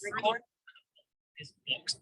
record is booked.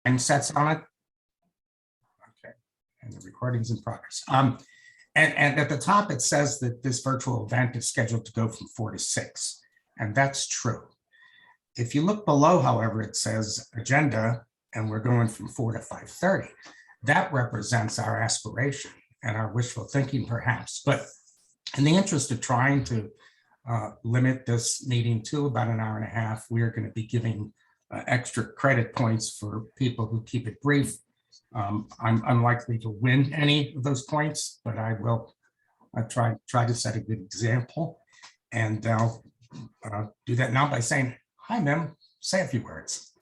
And sets on it. Okay, and the recording's in progress. And at the top, it says that this virtual event is scheduled to go from 4 to 6, and that's true. If you look below, however, it says agenda, and we're going from 4 to 5:30. That represents our aspiration and our wishful thinking, perhaps. But in the interest of trying to limit this meeting to about an hour and a half, we are going to be giving extra credit points for people who keep it brief. I'm unlikely to win any of those points, but I will try to set a good example. And I'll do that now by saying, hi, Mem, say a few words.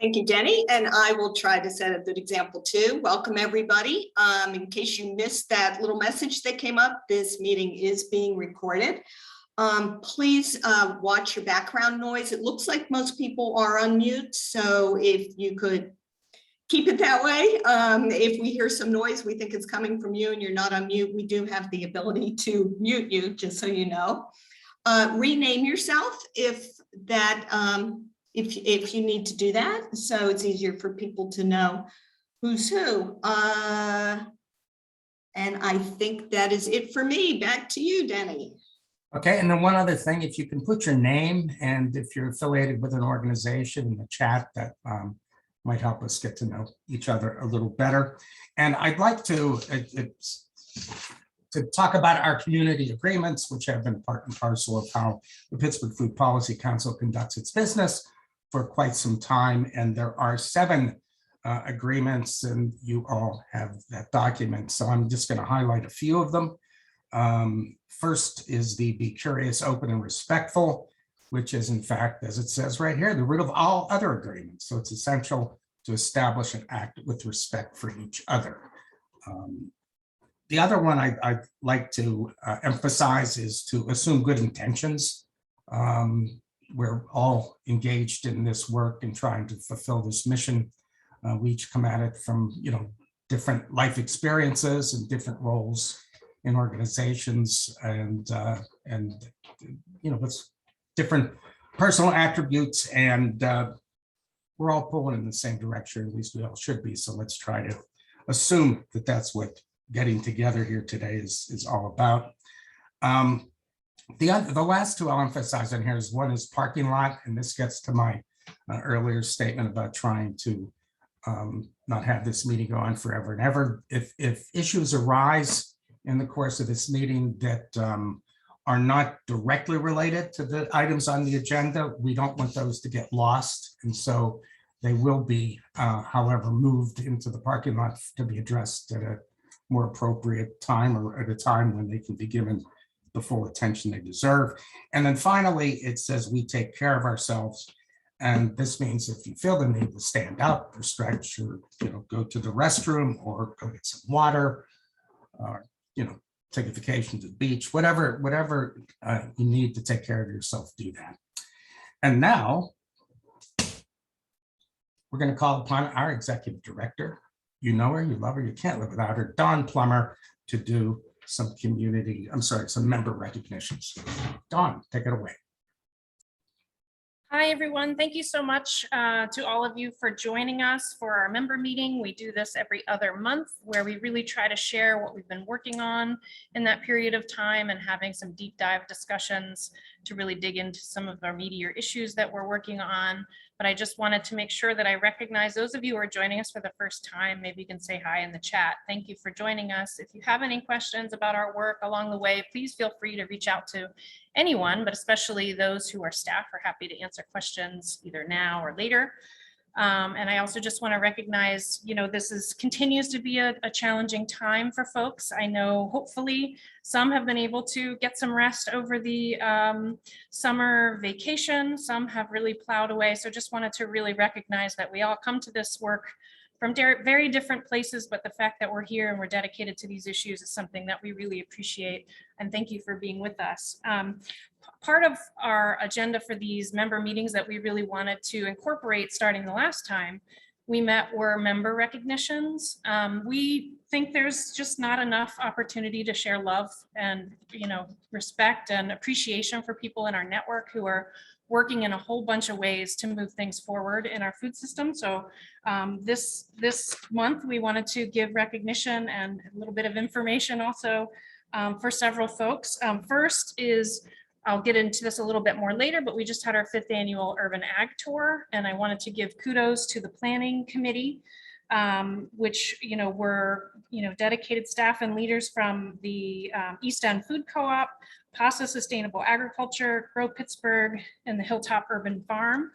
Thank you, Denny. And I will try to set a good example too. Welcome, everybody. In case you missed that little message that came up, this meeting is being recorded. Please watch your background noise. It looks like most people are on mute, so if you could keep it that way. If we hear some noise, we think it's coming from you and you're not on mute, we do have the ability to mute you, just so you know. Rename yourself if you need to do that, so it's easier for people to know who's who. And I think that is it for me. Back to you, Denny. Okay, and then one other thing, if you can put your name and if you're affiliated with an organization in the chat, that might help us get to know each other a little better. And I'd like to talk about our community agreements, which have been part and parcel of how the Pittsburgh Food Policy Council conducts its business for quite some time. And there are 7 agreements, and you all have that document. So I'm just going to highlight a few of them. First is the Be Curious, Open, and Respectful, which is, in fact, as it says right here, the root of all other agreements. So it's essential to establish and act with respect for each other. The other one I'd like to emphasize is to assume good intentions. We're all engaged in this work and trying to fulfill this mission. We each come at it from, different life experiences and different roles in organizations, and with different personal attributes, and we're all pulling in the same direction, at least we all should be. So let's try to assume that that's what getting together here today is all about. The last 2 I'll emphasize on here is, one is parking lot, and this gets to my earlier statement about trying to not have this meeting go on forever and ever. If issues arise in the course of this meeting that are not directly related to the items on the agenda, we don't want those to get lost. And so they will be, however, moved into the parking lot to be addressed at a more appropriate time, or at a time when they can be given the full attention they deserve. And then finally, it says we take care of ourselves. And this means if you feel the need to stand up or stretch or, go to the restroom or go get some water, or, take a vacation to the beach, whatever you need to take care of yourself, do that. And now we're going to call upon our executive director. You know her, you love her, you can't live without her, Dawn Plummer, to do some some member recognitions. Dawn, take it away. Hi, everyone. Thank you so much to all of you for joining us for our member meeting. We do this every other month where we really try to share what we've been working on in that period of time and having some deep dive discussions to really dig into some of our meatier issues that we're working on. But I just wanted to make sure that I recognize those of you who are joining us for the first time. Maybe you can say hi in the chat. Thank you for joining us. If you have any questions about our work along the way, please feel free to reach out to anyone, but especially those who are staff are happy to answer questions either now or later. And I also just want to recognize, this continues to be a challenging time for folks. I know hopefully some have been able to get some rest over the summer vacation. Some have really plowed away. So just wanted to really recognize that we all come to this work from very different places, but the fact that we're here and we're dedicated to these issues is something that we really appreciate. And thank you for being with us. Part of our agenda for these member meetings that we really wanted to incorporate starting the last time we met were member recognitions. We think there's just not enough opportunity to share love and respect and appreciation for people in our network who are working in a whole bunch of ways to move things forward in our food system. So this month we wanted to give recognition and a little bit of information also for several folks. First is, I'll get into this a little bit more later, but we just had our 5th annual Urban Ag Tour, and I wanted to give kudos to the planning committee, which were dedicated staff and leaders from the East End Food Co-op, PFPC Sustainable Agriculture, Grow Pittsburgh, and the Hilltop Urban Farm.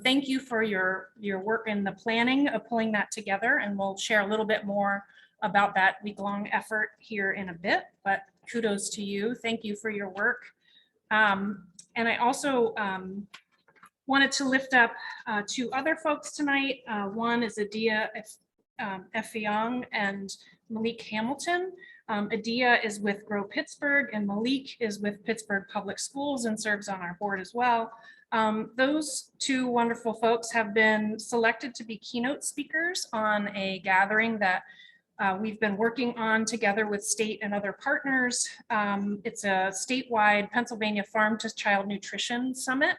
Thank you for your work in the planning of pulling that together, and we'll share a little bit more about that week-long effort here in a bit, but kudos to you. Thank you for your work. And I also wanted to lift up 2 other folks tonight. One is Adia Effiong and Malik Hamilton. Adia is with Grow Pittsburgh and Malik is with Pittsburgh Public Schools and serves on our board as well. Those 2 wonderful folks have been selected to be keynote speakers on a gathering that we've been working on together with state and other partners. It's a statewide Pennsylvania Farm to Child Nutrition Summit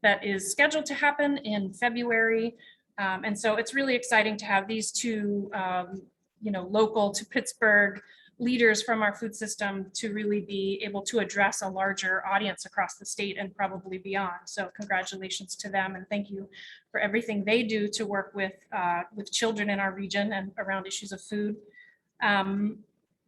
that is scheduled to happen in February. And so it's really exciting to have these 2, local to Pittsburgh leaders from our food system to really be able to address a larger audience across the state and probably beyond. So congratulations to them, and thank you for everything they do to work with children in our region and around issues of food.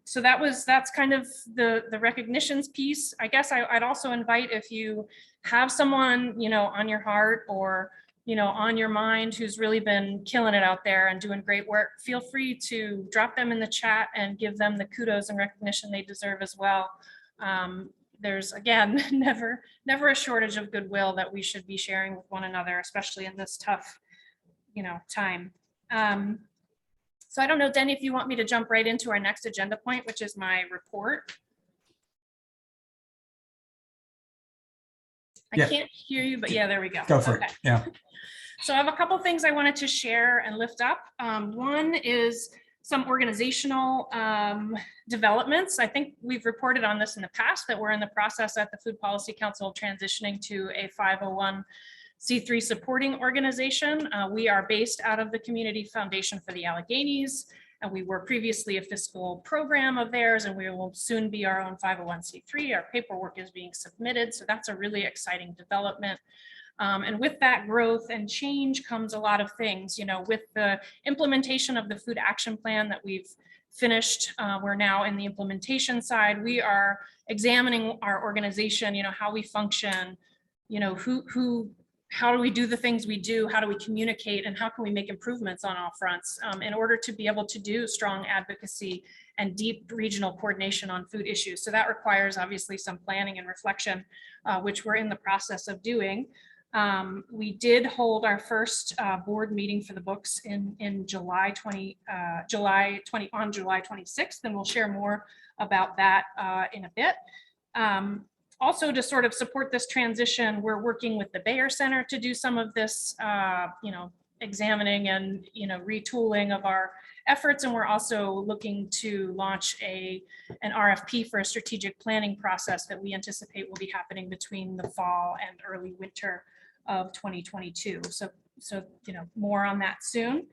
So that's kind of the recognitions piece. I guess I'd also invite, if you have someone on your heart or on your mind who's really been killing it out there and doing great work, feel free to drop them in the chat and give them the kudos and recognition they deserve as well. There's, again, never a shortage of goodwill that we should be sharing with one another, especially in this tough, time. So I don't know, Denny, if you want me to jump right into our next agenda point, which is my report. I can't hear you, but yeah, there we go. Go for it. Yeah. So I have a couple things I wanted to share and lift up. One is some organizational developments. I think we've reported on this in the past, that we're in the process at the Food Policy Council of transitioning to a 501c3 supporting organization. We are based out of the Community Foundation for the Alleghenies, and we were previously a fiscal program of theirs, and we will soon be our own 501c3. Our paperwork is being submitted, so that's a really exciting development. And with that growth and change comes a lot of things, with the implementation of the food action plan that we've finished. We're now in the implementation side. We are examining our organization, how we function, who how do we do the things we do? How do we communicate? And how can we make improvements on all fronts in order to be able to do strong advocacy and deep regional coordination on food issues? So that requires obviously some planning and reflection, which we're in the process of doing. We did hold our first board meeting for the books in July 26th, and we'll share more about that in a bit. Also, to sort of support this transition, we're working with the Bayer Center to do some of this, examining and, retooling of our efforts. And we're also looking to launch an RFP for a strategic planning process that we anticipate will be happening between the fall and early winter of 2022. So more on that soon.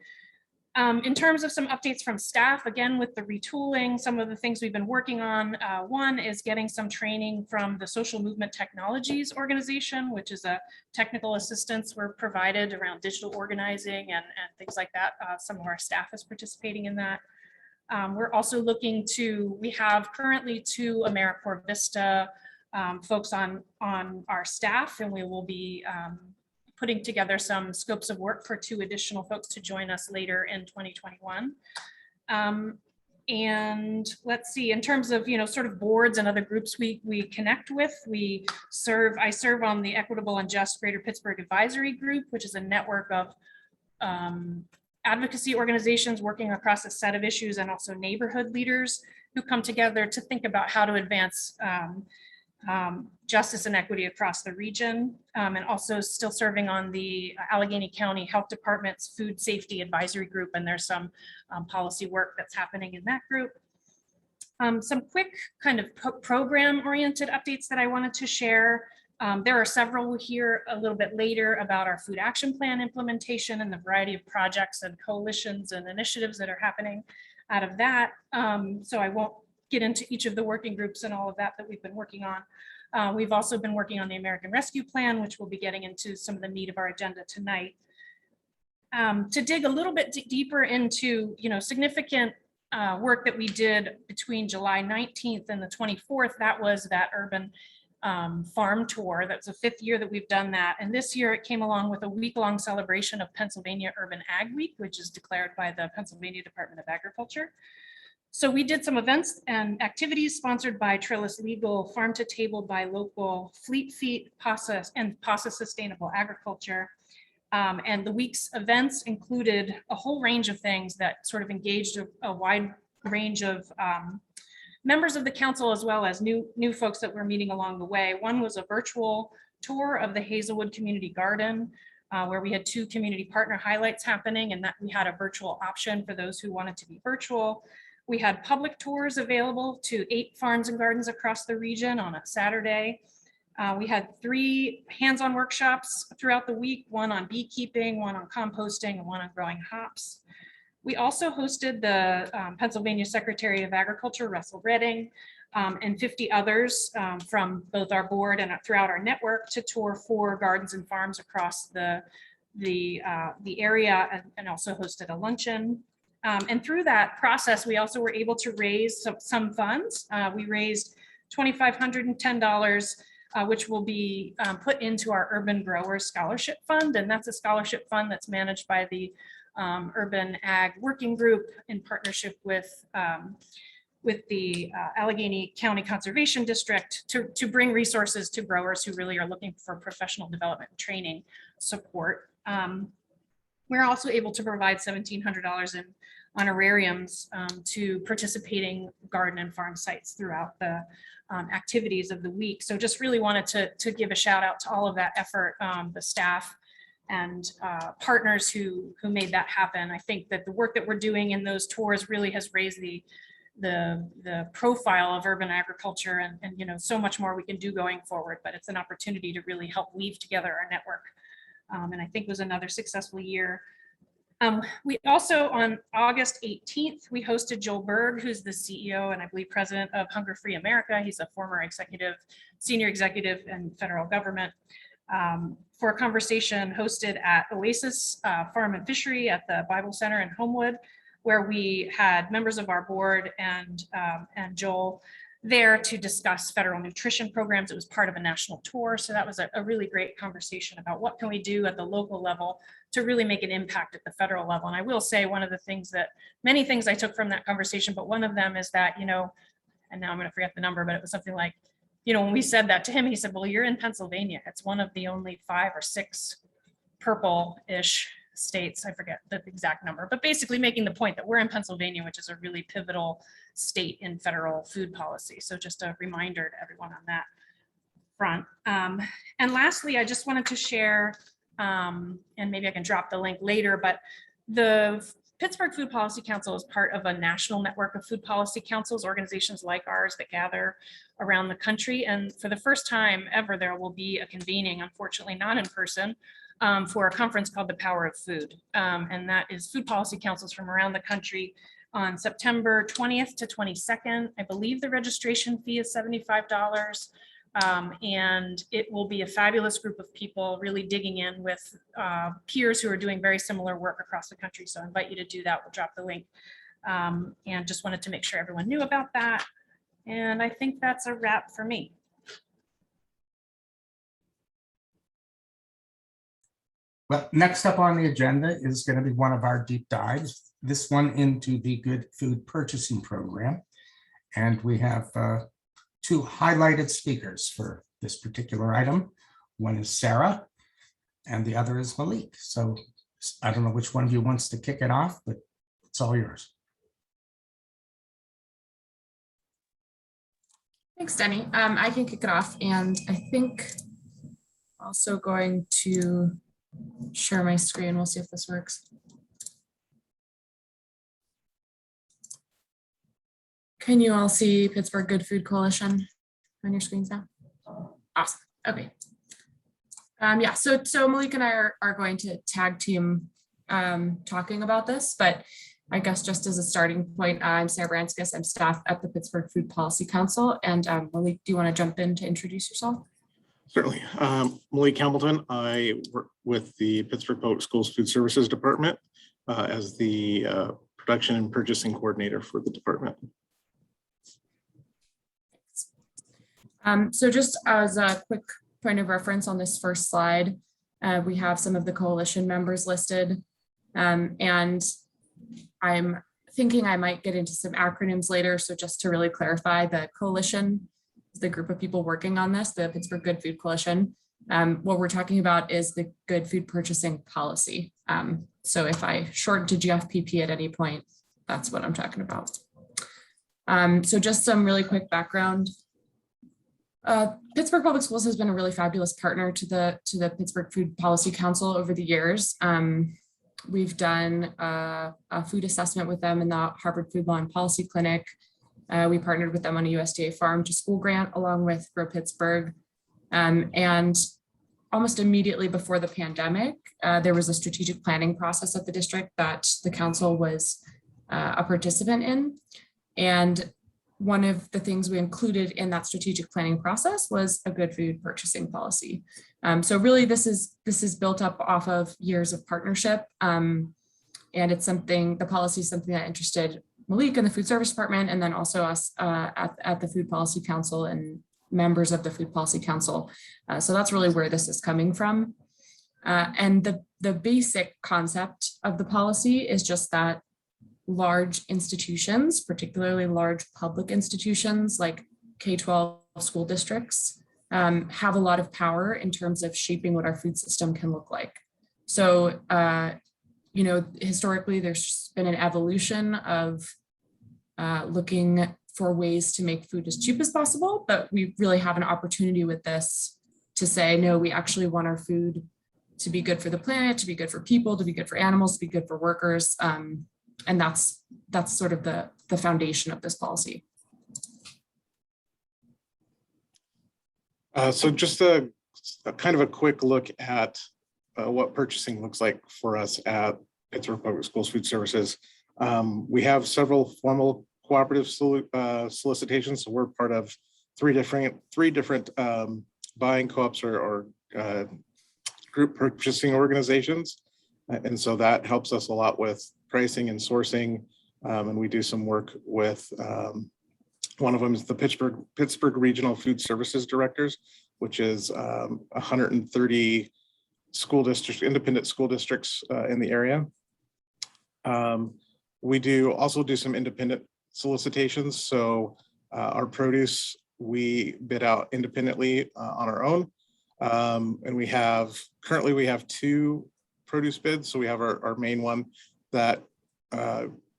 In terms of some updates from staff, again, with the retooling, some of the things we've been working on, one is getting some training from the Social Movement Technologies organization, which is a technical assistance we're provided around digital organizing and things like that. Some of our staff is participating in that. We're also looking we have currently 2 AmeriCorps Vista folks on our staff, and we will be putting together some scopes of work for 2 additional folks to join us later in 2021. And let's see, in terms of, sort of boards and other groups we connect with, I serve on the Equitable and Just Greater Pittsburgh Advisory Group, which is a network of advocacy organizations working across a set of issues, and also neighborhood leaders who come together to think about how to advance justice and equity across the region, and also still serving on the Allegheny County Health Department's Food Safety Advisory Group, and there's some policy work that's happening in that group. Some quick kind of program-oriented updates that I wanted to share. There are several we'll hear a little bit later about our food action plan implementation and the variety of projects and coalitions and initiatives that are happening out of that. So I won't get into each of the working groups and all of that we've been working on. We've also been working on the American Rescue Plan, which we'll be getting into some of the meat of our agenda tonight. To dig a little bit deeper into, significant work that we did between July 19th and the 24th, that was that urban farm tour. That's the 5th year that we've done that. And this year it came along with a week-long celebration of Pennsylvania Urban Ag Week, which is declared by the Pennsylvania Department of Agriculture. So we did some events and activities sponsored by Trillis Legal, Farm to Table by Local, Fleet Feet, PFPC, and PFPC Sustainable Agriculture. And the week's events included a whole range of things that sort of engaged a wide range of members of the council, as well as new folks that we're meeting along the way. One was a virtual tour of the Hazelwood Community Garden, where we had 2 community partner highlights happening, and that we had a virtual option for those who wanted to be virtual. We had public tours available to 8 farms and gardens across the region on a Saturday. We had 3 hands-on workshops throughout the week, one on beekeeping, one on composting, and one on growing hops. We also hosted the Pennsylvania Secretary of Agriculture, Russell Redding, and 50 others from both our board and throughout our network to tour 4 gardens and farms across the area, and also hosted a luncheon. And through that process, we also were able to raise some funds. We raised $2,510, which will be put into our Urban Growers Scholarship Fund. And that's a scholarship fund that's managed by the Urban Ag Working Group in partnership with the Allegheny County Conservation District to bring resources to growers who really are looking for professional development and training support. We're also able to provide $1,700 in honorariums to participating garden and farm sites throughout the activities of the week. So just really wanted to give a shout out to all of that effort, the staff and partners who made that happen. I think that the work that we're doing in those tours really has raised the profile of urban agriculture, and so much more we can do going forward, but it's an opportunity to really help weave together our network. And I think it was another successful year. We also, on August 18th, we hosted Joel Berg, who's the CEO and I believe president of Hunger Free America. He's a former senior executive in federal government, for a conversation hosted at Oasis Farm and Fishery at the Bible Center in Homewood, where we had members of our board and Joel there to discuss federal nutrition programs. It was part of a national tour. So that was a really great conversation about what can we do at the local level to really make an impact at the federal level. And I will say one of the things that, many things I took from that conversation, but one of them is that, and now I'm going to forget the number, but it was something like, when we said that to him, he said, well, you're in Pennsylvania. It's one of the only 5 or 6 purple-ish states. I forget the exact number, but basically making the point that we're in Pennsylvania, which is a really pivotal state in federal food policy. So just a reminder to everyone on that front. And lastly, I just wanted to share, and maybe I can drop the link later, but the Pittsburgh Food Policy Council is part of a national network of food policy councils, organizations like ours that gather around the country. And for the first time ever, there will be a convening, unfortunately not in person, for a conference called The Power of Food. And that is food policy councils from around the country on September 20th to 22nd. I believe the registration fee is $75. And it will be a fabulous group of people really digging in with peers who are doing very similar work across the country. So I invite you to do that. We'll drop the link. And just wanted to make sure everyone knew about that. And I think that's a wrap for me. Well, next up on the agenda is going to be one of our deep dives, this one into the Good Food Purchasing Program. And we have 2 highlighted speakers for this particular item. One is Sarah and the other is Malik. So I don't know which one of you wants to kick it off, but it's all yours. Thanks, Denny. I can kick it off, and I think also going to share my screen. We'll see if this works. Can you all see Pittsburgh Good Food Coalition on your screens now? Awesome. Okay. Yeah, so Malik and I are going to tag team talking about this, but I guess just as a starting point, I'm Sarah Branskis. I'm staff at the Pittsburgh Food Policy Council. And Malik, do you want to jump in to introduce yourself? Certainly. Malik Hamilton. I work with the Pittsburgh Public Schools Food Services Department as the Production and Purchasing Coordinator for the department. So just as a quick point of reference on this first slide, we have some of the coalition members listed. And I'm thinking I might get into some acronyms later. So just to really clarify, the coalition is the group of people working on this, the Pittsburgh Good Food Coalition. What we're talking about is the Good Food Purchasing Policy. So if I shorten to GFPP at any point, that's what I'm talking about. So just some really quick background. Pittsburgh Public Schools has been a really fabulous partner to the Pittsburgh Food Policy Council over the years. We've done a food assessment with them in the Harvard Food Law and Policy Clinic. We partnered with them on a USDA farm to school grant along with Grow Pittsburgh. And almost immediately before the pandemic, there was a strategic planning process at the district that the council was a participant in. And one of the things we included in that strategic planning process was a good food purchasing policy. So really this is built up off of years of partnership. And it's something, the policy is something that interested Malik in the food service department, and then also us at the Food Policy Council and members of the Food Policy Council. So that's really where this is coming from. And the basic concept of the policy is just that large institutions, particularly large public institutions like K-12 school districts, have a lot of power in terms of shaping what our food system can look like. So, historically, there's been an evolution of looking for ways to make food as cheap as possible, but we really have an opportunity with this to say, no, we actually want our food to be good for the planet, to be good for people, to be good for animals, to be good for workers. And that's sort of the foundation of this policy. So just a kind of a quick look at what purchasing looks like for us at Pittsburgh Public Schools Food Services. We have several formal cooperative solicitations. So we're part of three different buying co-ops or group purchasing organizations. And so that helps us a lot with pricing and sourcing. And we do some work with One of them is the Pittsburgh Regional Food Services Directors, which is 130 school districts, independent school districts in the area. We also do some independent solicitations. So our produce, we bid out independently on our own. And currently we have 2 produce bids. So we have our main one that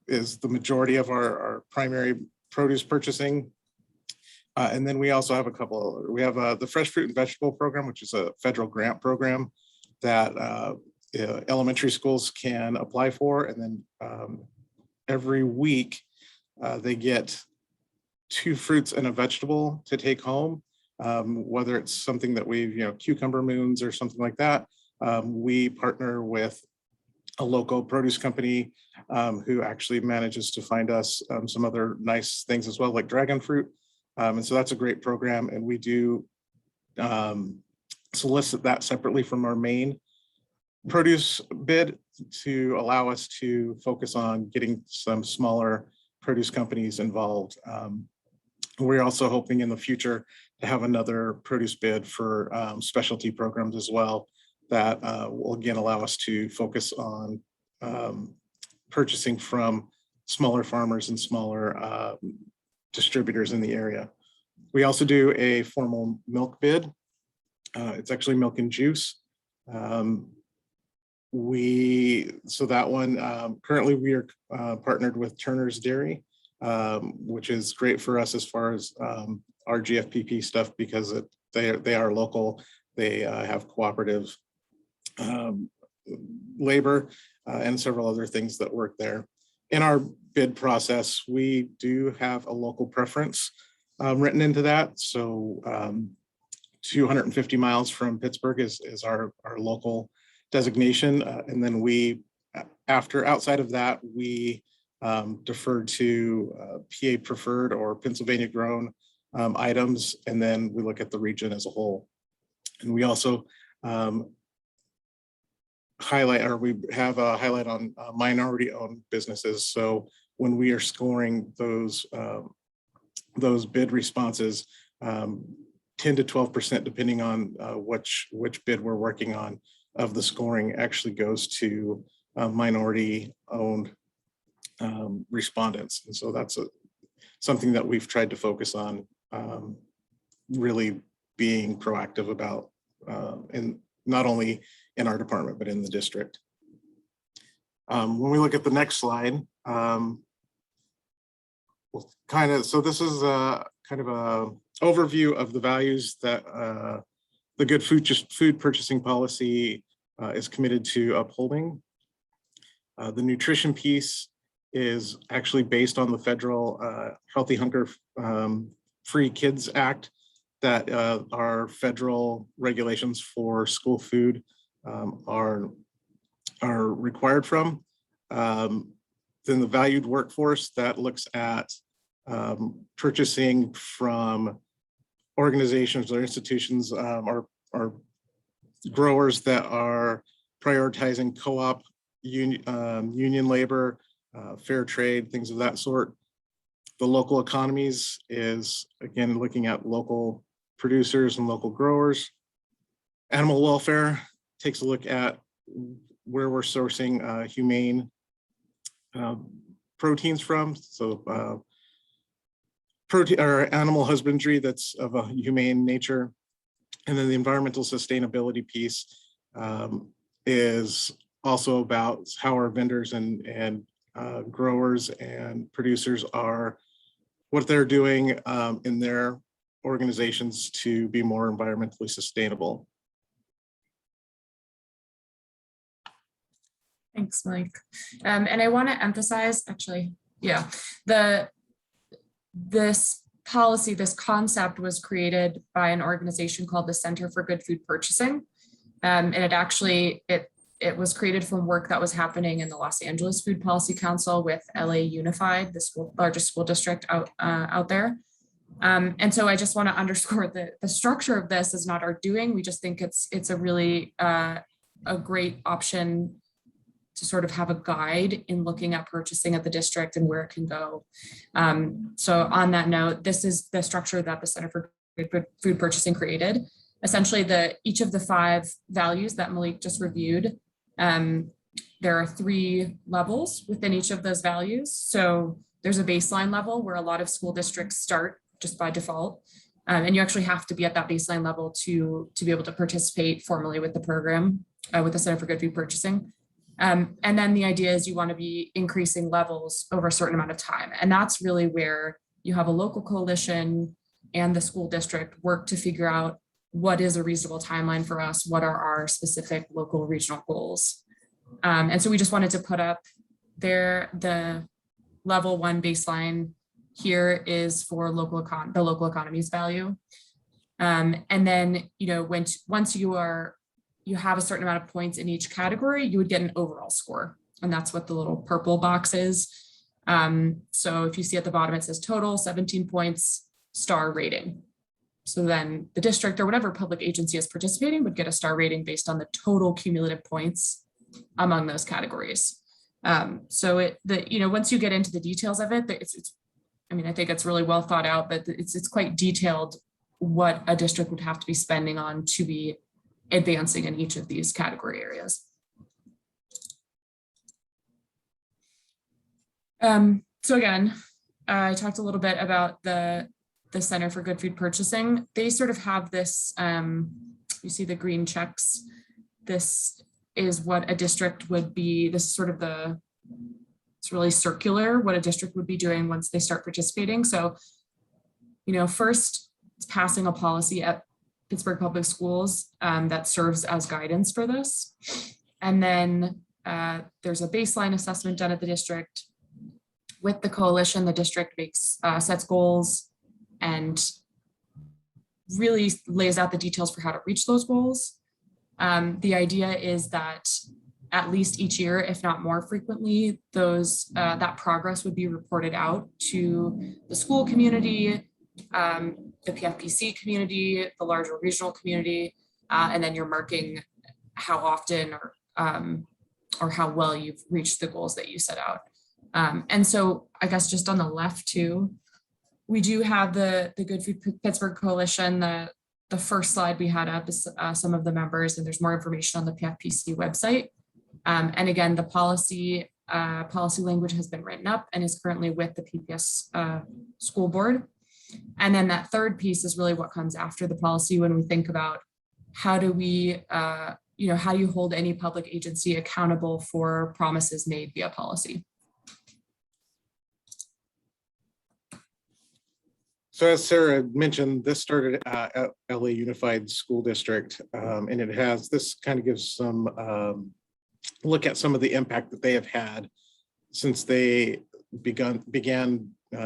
is the majority of our primary produce purchasing. And then we also have the Fresh Fruit and Vegetable Program, which is a federal grant program that elementary schools can apply for. And then every week they get 2 fruits and a vegetable to take home, whether it's something that cucumber moons or something like that. We partner with a local produce company who actually manages to find us some other nice things as well, like dragon fruit. And so that's a great program. And we do solicit that separately from our main produce bid to allow us to focus on getting some smaller produce companies involved. We're also hoping in the future to have another produce bid for specialty programs as well that will again allow us to focus on purchasing from smaller farmers and smaller distributors in the area. We also do a formal milk bid. It's actually milk and juice. So that one, currently we are partnered with Turner's Dairy, which is great for us as far as our GFPP stuff because they are local. They have cooperative labor and several other things that work there. In our bid process, we do have a local preference written into that. So 250 miles from Pittsburgh is our local designation. And then outside of that, we defer to PA preferred or Pennsylvania grown items. And then we look at the region as a whole. And we also we have a highlight on minority owned businesses. So when we are scoring those bid responses, 10 to 12%, depending on which bid we're working on, of the scoring actually goes to minority owned respondents. And so that's something that we've tried to focus on, really being proactive about, and not only in our department, but in the district. When we look at the next slide, so this is kind of a overview of the values that the good food purchasing policy is committed to upholding. The nutrition piece is actually based on the federal Healthy Hunger Free Kids Act that our federal regulations for school food are required from. Then the valued workforce that looks at purchasing from organizations or institutions or growers that are prioritizing co-op, union labor, fair trade, things of that sort. The local economies is, again, looking at local producers and local growers. Animal welfare takes a look at where we're sourcing humane proteins from. So protein or animal husbandry that's of a humane nature. And then the environmental sustainability piece is also about how our vendors and growers and producers are, what they're doing in their organizations to be more environmentally sustainable. Thanks, Mike. And I want to emphasize, actually, yeah, this policy, this concept was created by an organization called the Center for Good Food Purchasing. And it was created from work that was happening in the Los Angeles Food Policy Council with LA Unified, the largest school district out there. And so I just want to underscore that the structure of this is not our doing. We just think it's a really a great option sort of have a guide in looking at purchasing at the district and where it can go. So on that note, this is the structure that the Center for Good Food Purchasing created. Essentially, each of the 5 values that Malik just reviewed, there are 3 levels within each of those values. So there's a baseline level where a lot of school districts start just by default. And you actually have to be at that baseline level to be able to participate formally with the program, with the Center for Good Food Purchasing. And then the idea is you want to be increasing levels over a certain amount of time. And that's really where you have a local coalition and the school district work to figure out what is a reasonable timeline for us, what are our specific local regional goals. And so we just wanted to put up there the level 1 baseline here is for the local economies value. And then, once you have a certain amount of points in each category, you would get an overall score. And that's what the little purple box is. So if you see at the bottom, it says total 17 points, star rating. So then the district or whatever public agency is participating would get a star rating based on the total cumulative points among those categories. So once you get into the details of it, I think it's really well thought out, but it's quite detailed what a district would have to be spending on to be advancing in each of these category areas. So again, I talked a little bit about the Center for Good Food Purchasing. They sort of have this, you see the green checks. This is what a district would be. This is sort of it's really circular, what a district would be doing once they start participating. So, first it's passing a policy at Pittsburgh Public Schools that serves as guidance for this. And then there's a baseline assessment done at the district. With the coalition, the district sets goals and really lays out the details for how to reach those goals. The idea is that at least each year, if not more frequently, that progress would be reported out to the school community, the PFPC community, the larger regional community, and then you're marking how often or how well you've reached the goals that you set out. And so I guess just on the left too, we do have the Good Food Pittsburgh Coalition. The first slide we had up is some of the members, and there's more information on the PFPC website. And again, the policy language has been written up and is currently with the PPS school board. And then that third piece is really what comes after the policy when we think about how do we, how do you hold any public agency accountable for promises made via policy? So as Sarah mentioned, this started at LA Unified School District, and this kind of gives some look at some of the impact that they have had since they began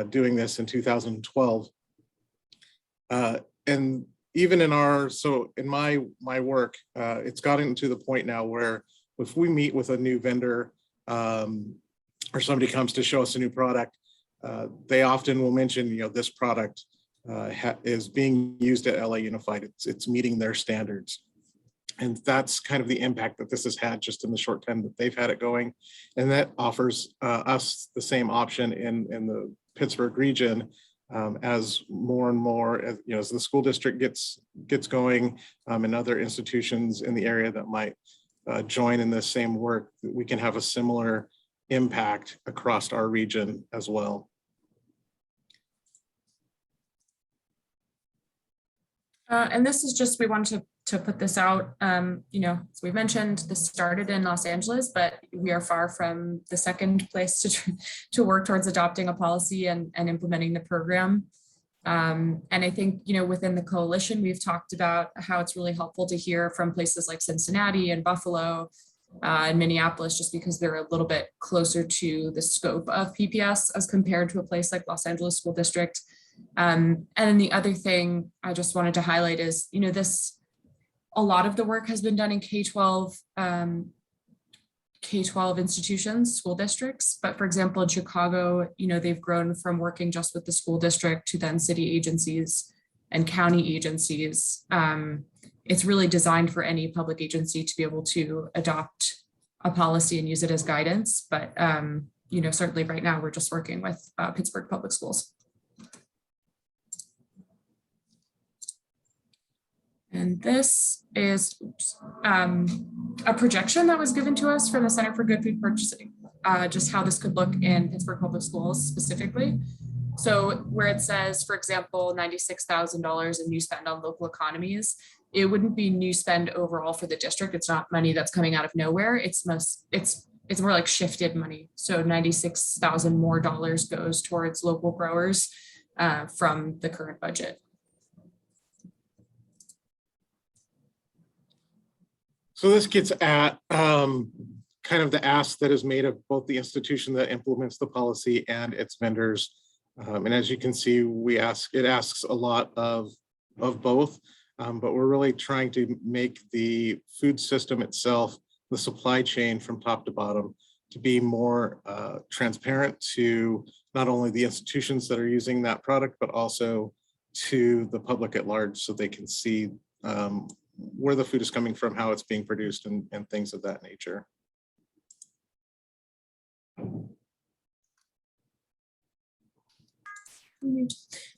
doing this in 2012. And even in my work, it's gotten to the point now where if we meet with a new vendor or somebody comes to show us a new product, they often will mention, this product is being used at LA Unified. It's meeting their standards. And that's kind of the impact that this has had just in the short time that they've had it going. And that offers us the same option in the Pittsburgh region as more and more, as the school district gets going and other institutions in the area that might join in this same work, we can have a similar impact across our region as well. And this is just, we wanted to put this out, as we've mentioned, this started in Los Angeles, but we are far from the second place to work towards adopting a policy and implementing the program. And I think, within the coalition, we've talked about how it's really helpful to hear from places like Cincinnati and Buffalo and Minneapolis, just because they're a little bit closer to the scope of PPS as compared to a place like Los Angeles School District. And then the other thing I just wanted to highlight is, a lot of the work has been done in K-12 institutions, school districts. But for example, in Chicago, they've grown from working just with the school district to then city agencies and county agencies. It's really designed for any public agency to be able to adopt a policy and use it as guidance. But, you know, certainly right now we're just working with Pittsburgh Public Schools. And this is a projection that was given to us from the Center for Good Food Purchasing, just how this could look in Pittsburgh Public Schools specifically. So where it says, for example, $96,000 in new spend on local economies, it wouldn't be new spend overall for the district. It's not money that's coming out of nowhere. It's more like shifted money. So 96,000 more dollars goes towards local growers from the current budget. So this gets at kind of the ask that is made of both the institution that implements the policy and its vendors. And as you can see, it asks a lot of both, but we're really trying to make the food system itself, the supply chain from top to bottom, to be more transparent to not only the institutions that are using that product, but also to the public at large, so they can see where the food is coming from, how it's being produced, and things of that nature.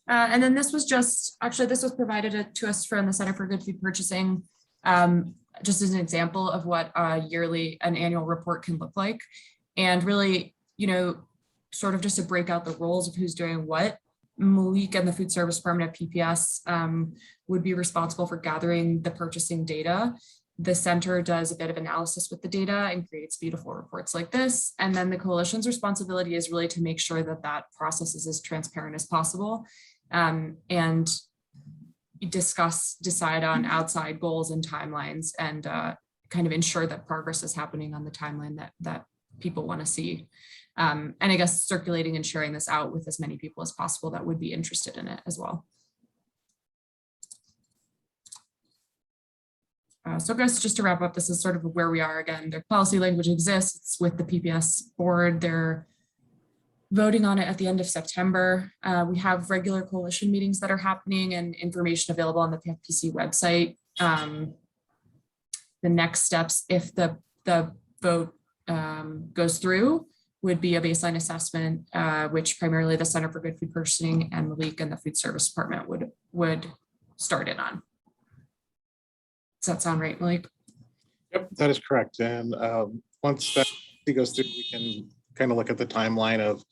And then this was this was provided to us from the Center for Good Food Purchasing, just as an example of what an annual report can look like. And really, you know, sort of just to break out the roles of who's doing what. Malik and the Food Service Department at PPS would be responsible for gathering the purchasing data. The center does a bit of analysis with the data and creates beautiful reports like this. And then the coalition's responsibility is really to make sure that that process is as transparent as possible, and decide on outside goals and timelines, and kind of ensure that progress is happening on the timeline that people want to see. And I guess circulating and sharing this out with as many people as possible that would be interested in it as well. So I guess just to wrap up, this is sort of where we are. Again, the policy language exists. It's with the PPS board. They're voting on it at the end of September. We have regular coalition meetings that are happening and information available on the PFPC website. The next steps, if the vote goes through, would be a baseline assessment, which primarily the Center for Good Food Purchasing and Malik and the Food Service Department would start in on. Does that sound right, Malik? Yep, that is correct. And once that goes through, we can kind of look at the timeline of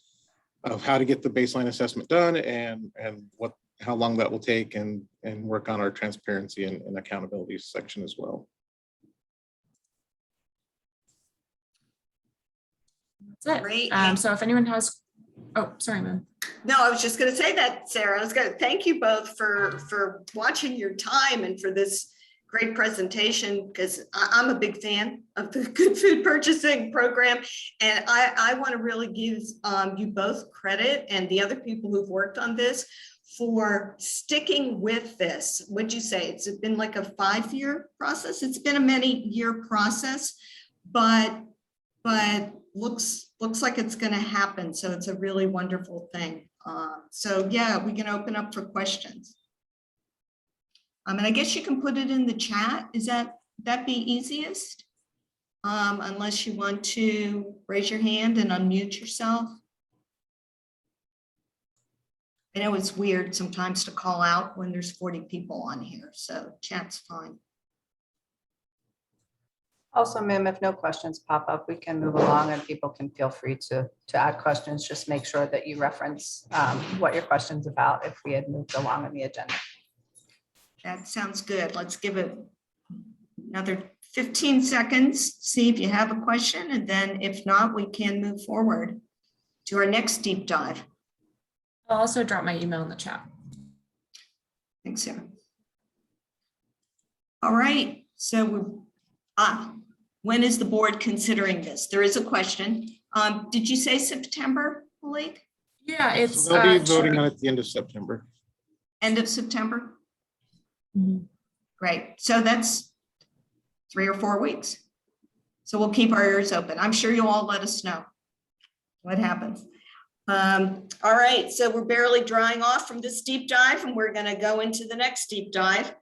how to get the baseline assessment done, and how long that will take, and work on our transparency and accountability section as well. That's it. Great. So if anyone has, oh, sorry, ma'am. No, I was just going to say that, Sarah. I was going to thank you both for watching your time and for this great presentation, because I'm a big fan of the Good Food Purchasing program. And I want to really give you both credit, and the other people who've worked on this, for sticking with this. What'd you say? It's been like a 5-year process. It's been a many-year process, but looks like it's going to happen. So it's a really wonderful thing. So yeah, we can open up for questions. And I guess you can put it in the chat. Is that be easiest? Unless you want to raise your hand and unmute yourself. I know it's weird sometimes to call out when there's 40 people on here, so chat's fine. Also, ma'am, if no questions pop up, we can move along and people can feel free to add questions. Just make sure that you reference what your question's about if we had moved along in the agenda. That sounds good. Let's give it another 15 seconds, see if you have a question, and then if not, we can move forward to our next deep dive. I'll also drop my email in the chat. Thanks, Sarah. All right, so when is the board considering this? There is a question. Did you say September, Malik? Yeah, it's So they'll be voting on it at the end of September. End of September? Mhm. Great. So that's 3 or 4 weeks. So we'll keep our ears open. I'm sure you'll all let us know what happens. All right. So we're barely drying off from this deep dive, and we're going to go into the next deep dive.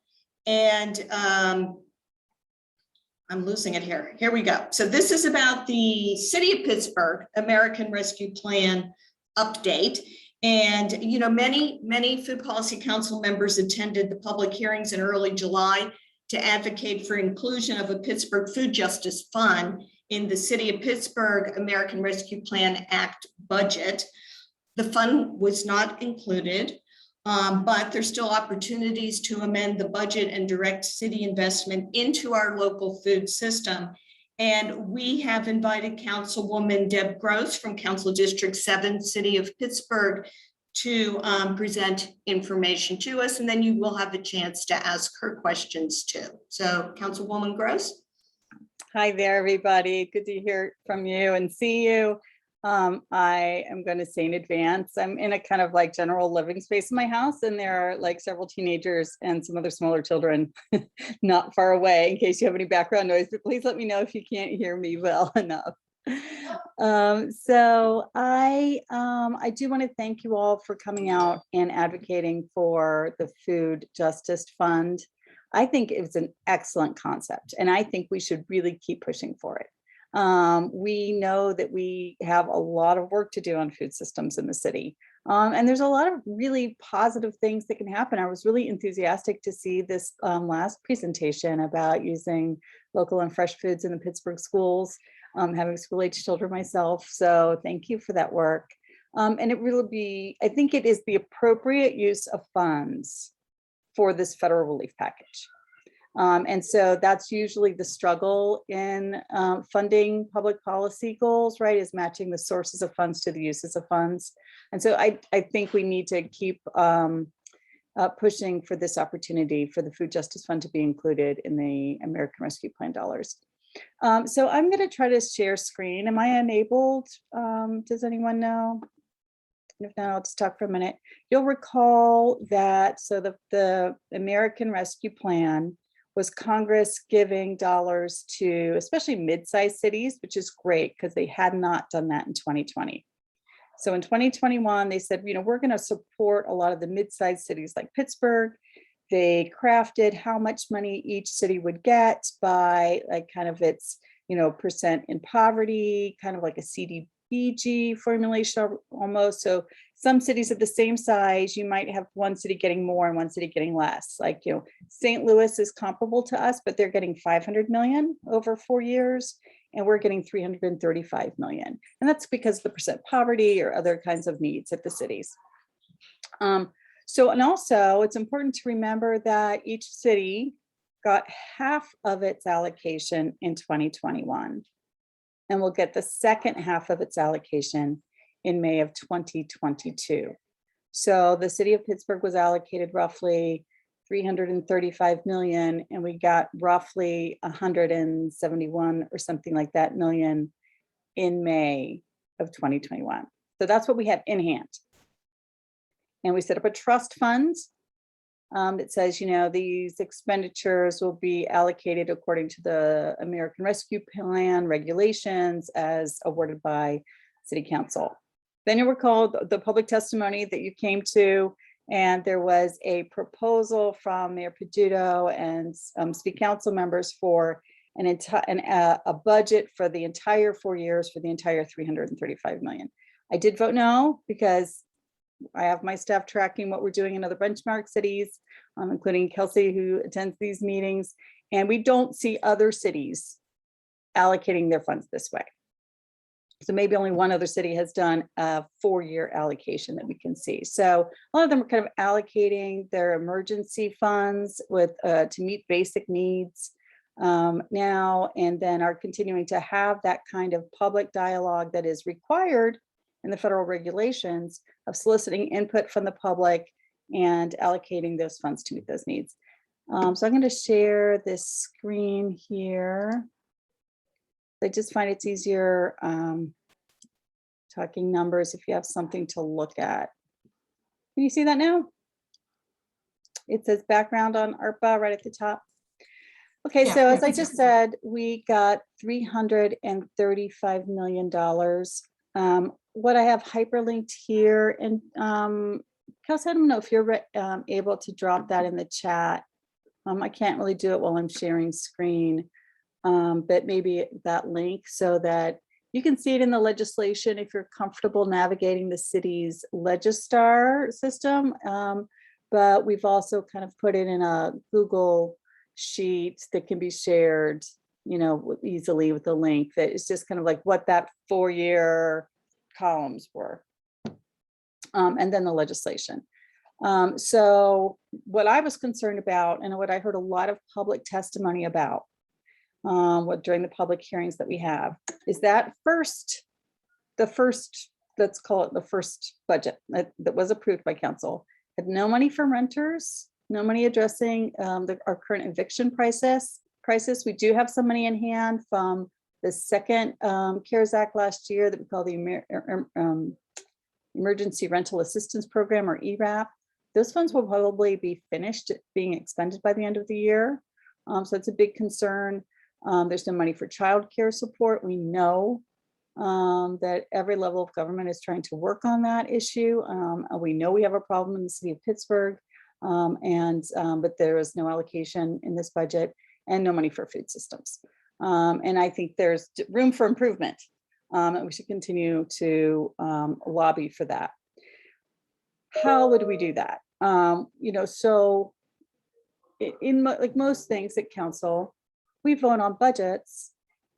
And I'm losing it here. Here we go. So this is about the City of Pittsburgh American Rescue Plan update. And, you know, many Food Policy Council members attended the public hearings in early July to advocate for inclusion of a Pittsburgh Food Justice Fund in the City of Pittsburgh American Rescue Plan Act budget. The fund was not included, but there's still opportunities to amend the budget and direct city investment into our local food system. And we have invited Councilwoman Deb Gross from Council District 7, City of Pittsburgh, to present information to us, and then you will have a chance to ask her questions too. So Councilwoman Gross. Hi there, everybody. Good to hear from you and see you. I am going to say in advance, I'm in a kind of like general living space in my house, and there are like several teenagers and some other smaller children not far away. In case you have any background noise, but please let me know if you can't hear me well enough. So I do want to thank you all for coming out and advocating for the Food Justice Fund. I think it's an excellent concept, and I think we should really keep pushing for it. We know that we have a lot of work to do on food systems in the city. And there's a lot of really positive things that can happen. I was really enthusiastic to see this last presentation about using local and fresh foods in the Pittsburgh schools, having school-age children myself. So thank you for that work. And it really be, I think it is the appropriate use of funds for this federal relief package. And so that's usually the struggle in funding public policy goals, right, is matching the sources of funds to the uses of funds. And so I think we need to keep pushing for this opportunity for the Food Justice Fund to be included in the American Rescue Plan dollars. So I'm going to try to share screen. Am I enabled? Does anyone know? If not, I'll just talk for a minute. You'll recall that, so the American Rescue Plan was Congress giving dollars to especially mid-sized cities, which is great because they had not done that in 2020. So in 2021, they said, you know, we're going to support a lot of the mid-sized cities like Pittsburgh. They crafted how much money each city would get by like kind of its, you know, percent in poverty, kind of like a CDBG formulation almost. So some cities of the same size, you might have one city getting more and one city getting less. Like, you know, St. Louis is comparable to us, but they're getting 500 million over 4 years, and we're getting 335 million. And that's because of the percent poverty or other kinds of needs at the cities. So, and also it's important to remember that each city got half of its allocation in 2021, and will get the second half of its allocation in May of 2022. So the city of Pittsburgh was allocated roughly 335 million, and we got roughly 171 or something like that million in May of 2021. So that's what we have in hand. And we set up a trust fund that says, you know, these expenditures will be allocated according to the American Rescue Plan regulations as awarded by City Council. Then you recall the public testimony that you came to, and there was a proposal from Mayor Peduto and City Council members for a budget for the entire 4 years for the entire 335 million. I did vote no because I have my staff tracking what we're doing in other benchmark cities, including Kelsey, who attends these meetings, and we don't see other cities allocating their funds this way. So maybe only one other city has done a 4-year allocation that we can see. So a lot of them are kind of allocating their emergency funds with to meet basic needs now, and then are continuing to have that kind of public dialogue that is required in the federal regulations of soliciting input from the public and allocating those funds to meet those needs. So I'm going to share this screen here. I just find it's easier talking numbers if you have something to look at. Can you see that now? It says background on ARPA right at the top. Okay, Yeah, so yeah, as I just said, we got $335 million. What I have hyperlinked here, and Kelsey, I don't know if you're able to drop that in the chat. I can't really do it while I'm sharing screen. But maybe that link so that you can see it in the legislation if you're comfortable navigating the city's Legistar system. But we've also kind of put it in a Google sheet that can be shared, easily with a link that is just kind of like what that 4-year columns were. And then the legislation. So what I was concerned about and what I heard a lot of public testimony about during the public hearings that we have is that the first, let's call it the first budget that was approved by council had no money for renters, no money addressing our current eviction crisis. We do have some money in hand from the second CARES Act last year that we call the Emergency Rental Assistance Program, or ERAP. Those funds will probably be finished being expended by the end of the year. So it's a big concern. There's no money for childcare support. We know that every level of government is trying to work on that issue. We know we have a problem in the city of Pittsburgh, but there is no allocation in this budget and no money for food systems. And I think there's room for improvement. And we should continue to lobby for that. How would we do that? So in like most things at council, we vote on budgets,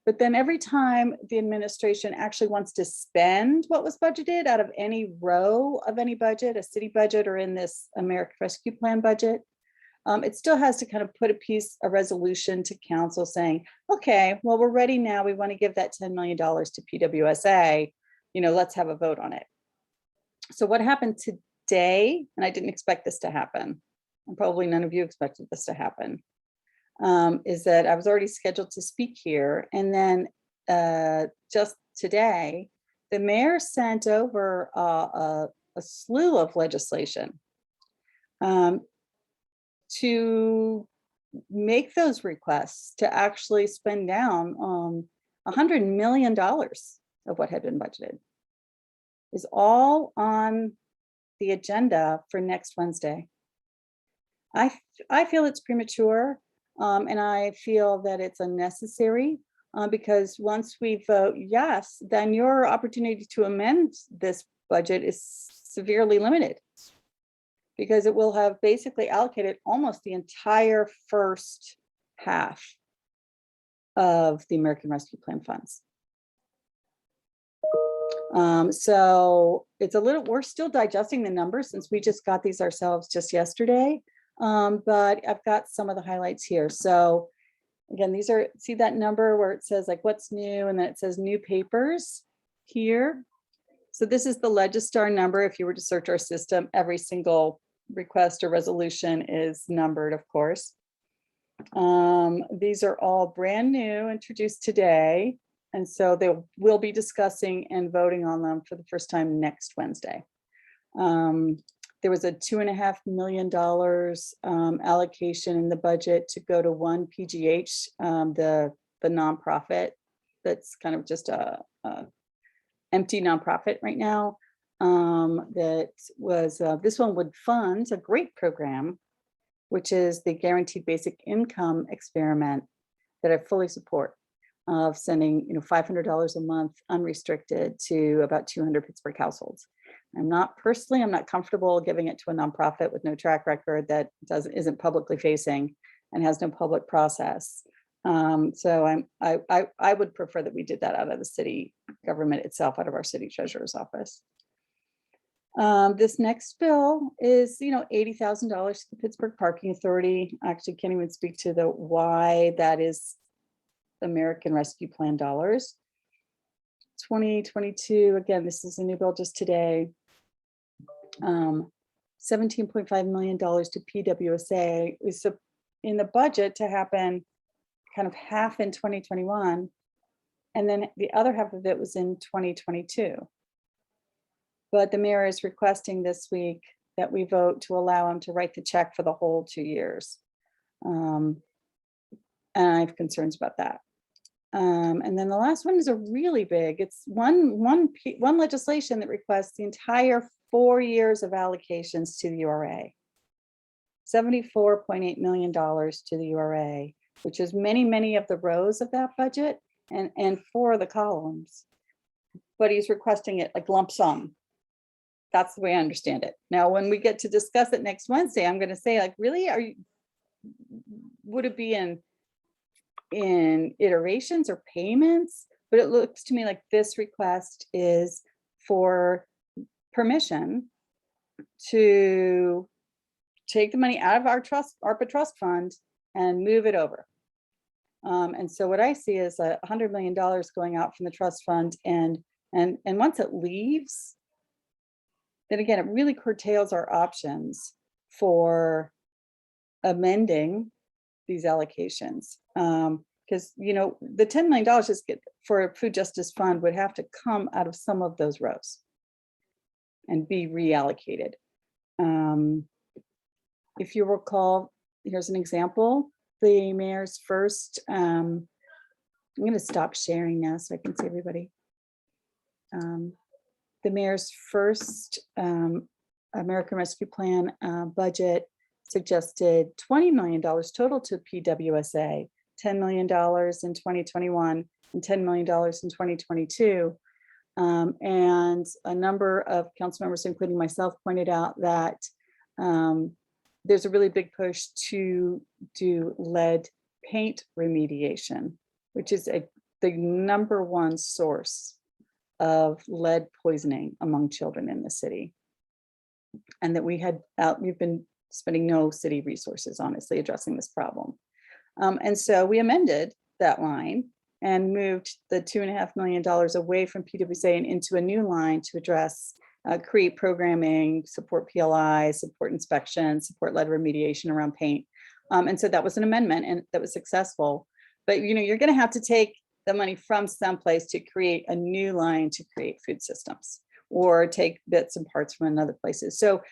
but then every time the administration actually wants to spend what was budgeted out of any row of any budget, a city budget or in this American Rescue Plan budget, it still has to kind of put a resolution to council saying, okay, well, we're ready now. We want to give that $10 million to PWSA. Let's have a vote on it. So what happened today, and I didn't expect this to happen, and probably none of you expected this to happen, is that I was already scheduled to speak here. And then just today, the mayor sent over a slew of legislation to make those requests to actually spend down $100 million of what had been budgeted is all on the agenda for next Wednesday. I feel it's premature, and I feel that it's unnecessary because once we vote yes, then your opportunity to amend this budget is severely limited because it will have basically allocated almost the entire first half of the American Rescue Plan funds. So it's we're still digesting the numbers since we just got these ourselves just yesterday. But I've got some of the highlights here. So again, see that number where it says like what's new and then it says new papers here. So this is the Legistar number. If you were to search our system, every single request or resolution is numbered, of course. These are all brand new, introduced today. And so they will be discussing and voting on them for the first time next Wednesday. There was a $2.5 million allocation in the budget to go to one PGH, the nonprofit that's kind of just a empty nonprofit right now. That was this one would fund a great program, which is the Guaranteed Basic Income experiment that I fully support, of sending $500 a month unrestricted to about 200 Pittsburgh households. I'm not comfortable giving it to a nonprofit with no track record that isn't publicly facing and has no public process. So I would prefer that we did that out of the city government itself, out of our city treasurer's office. This next bill is, $80,000 to the Pittsburgh Parking Authority. I actually can't even speak to the why that is American Rescue Plan dollars. 2022, again, this is a new bill just today. $17.5 million to PWSA is in the budget to happen kind of half in 2021. And then the other half of it was in 2022. But the mayor is requesting this week that we vote to allow him to write the check for the whole 2 years. And I have concerns about that. And then the last one is a really big, it's one legislation that requests the entire 4 years of allocations to the URA. $74.8 million to the URA. which is many, many of the rows of that budget and 4 of the columns. But he's requesting it like lump sum. That's the way I understand it. Now, when we get to discuss it next Wednesday, I'm going to say, like, really, would it be in iterations or payments? But it looks to me like this request is for permission to take the money out of our ARPA trust fund and move it over. And so what I see is $100 million going out from the trust fund, and once it leaves, then again, it really curtails our options for amending these allocations. Because, you know, the $10 million for a food justice fund would have to come out of some of those rows and be reallocated. If you recall, here's an example. The mayor's first, I'm going to stop sharing now so I can see everybody. The mayor's first American Rescue Plan budget suggested $20 million total to PWSA, $10 million in 2021 and $10 million in 2022. And a number of council members, including myself, pointed out that there's a really big push to do lead paint remediation, which is the #1 source of lead poisoning among children in the city. And that we've been spending no city resources, honestly, addressing this problem. And so we amended that line and moved the $2.5 million away from PWSA and into a new line to address create programming, support PLI, support inspection, support lead remediation around paint. And so that was an amendment and that was successful. But you know, you're going to have to take the money from someplace to create a new line to create food systems, or take bits and parts from another places. So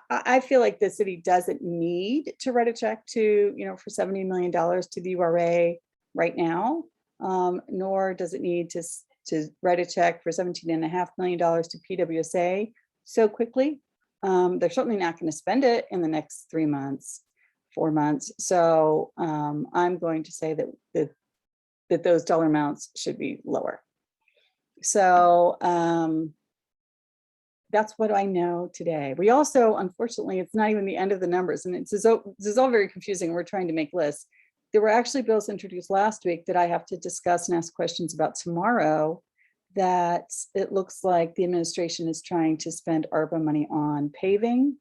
I feel like the city doesn't need to write a check to, you know, for $70 million to the URA right now, nor does it need to write a check for $17.5 million to PWSA so quickly. They're certainly not going to spend it in the next 3 months, 4 months. So I'm going to say that those dollar amounts should be lower. So that's what I know today. We also, unfortunately, it's not even the end of the numbers, and this is all very confusing. We're trying to make lists. There were actually bills introduced last week that I have to discuss and ask questions about tomorrow, that it looks like the administration is trying to spend ARPA money on paving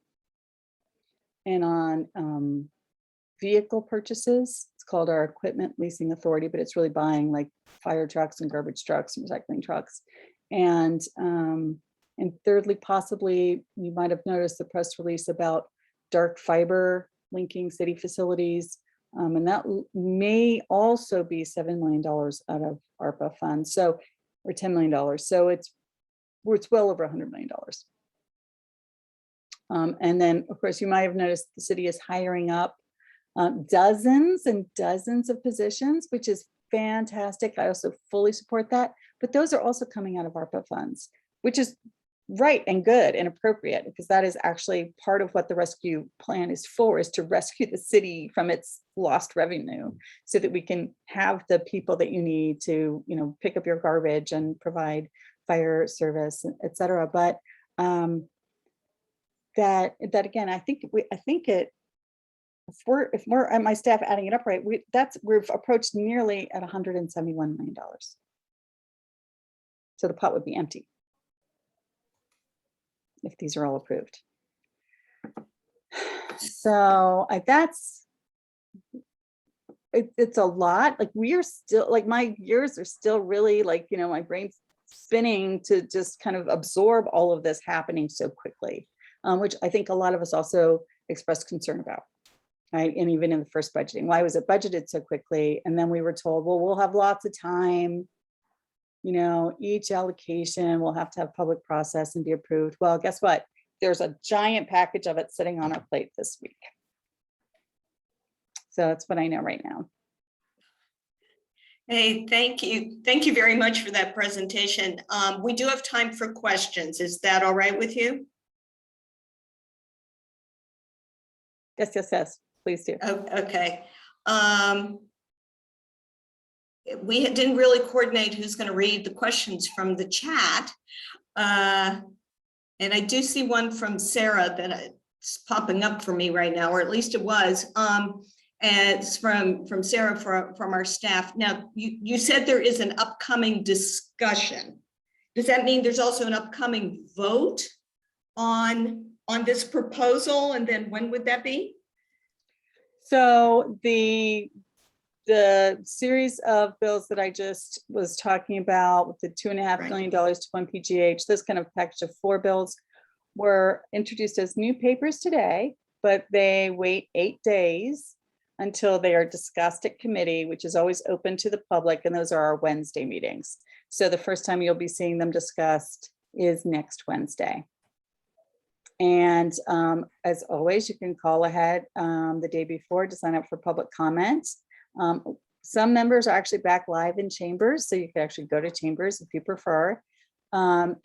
and on vehicle purchases. It's called our Equipment Leasing Authority, but it's really buying like fire trucks and garbage trucks and recycling trucks. And thirdly, possibly, you might have noticed the press release about dark fiber linking city facilities. And that may also be $7 million out of ARPA funds, so, or $10 million. So it's well over $100 million. And then, of course, you might have noticed the city is hiring up dozens and dozens of positions, which is fantastic. I also fully support that. But those are also coming out of ARPA funds, which is right and good and appropriate, because that is actually part of what the rescue plan is for, is to rescue the city from its lost revenue, so that we can have the people that you need to, you know, pick up your garbage and provide fire service, et cetera. But that again, I think if we're and my staff adding it up right, we've approached nearly at $171 million. So the pot would be empty if these are all approved. So it's a lot. Like, we are still, like, my gears are still really, like, you know, my brain's spinning to just kind of absorb all of this happening so quickly, which I think a lot of us also expressed concern about, right? And even in the first budgeting, why was it budgeted so quickly? And then we were told, well, we'll have lots of time. You know, each allocation will have to have public process and be approved. Well, guess what? There's a giant package of it sitting on our plate this week. So that's what I know right now. Hey, thank you. Thank you very much for that presentation. We do have time for questions. Is that all right with you? Yes, please do. Okay. We didn't really coordinate who's going to read the questions from the chat. And I do see one from Sarah that it's popping up for me right now, or at least it was. And it's from Sarah from our staff. Now, you said there is an upcoming discussion. Does that mean there's also an upcoming vote on this proposal? And then when would that be? So the series of bills that I just was talking about with the $2.5 million to one PGH, this kind of package of 4 bills were introduced as new papers today, but they wait 8 days until they are discussed at committee, which is always open to the public. And those are our Wednesday meetings. So the first time you'll be seeing them discussed is next Wednesday. And as always, you can call ahead the day before to sign up for public comments. Some members are actually back live in chambers, so you can actually go to chambers if you prefer. At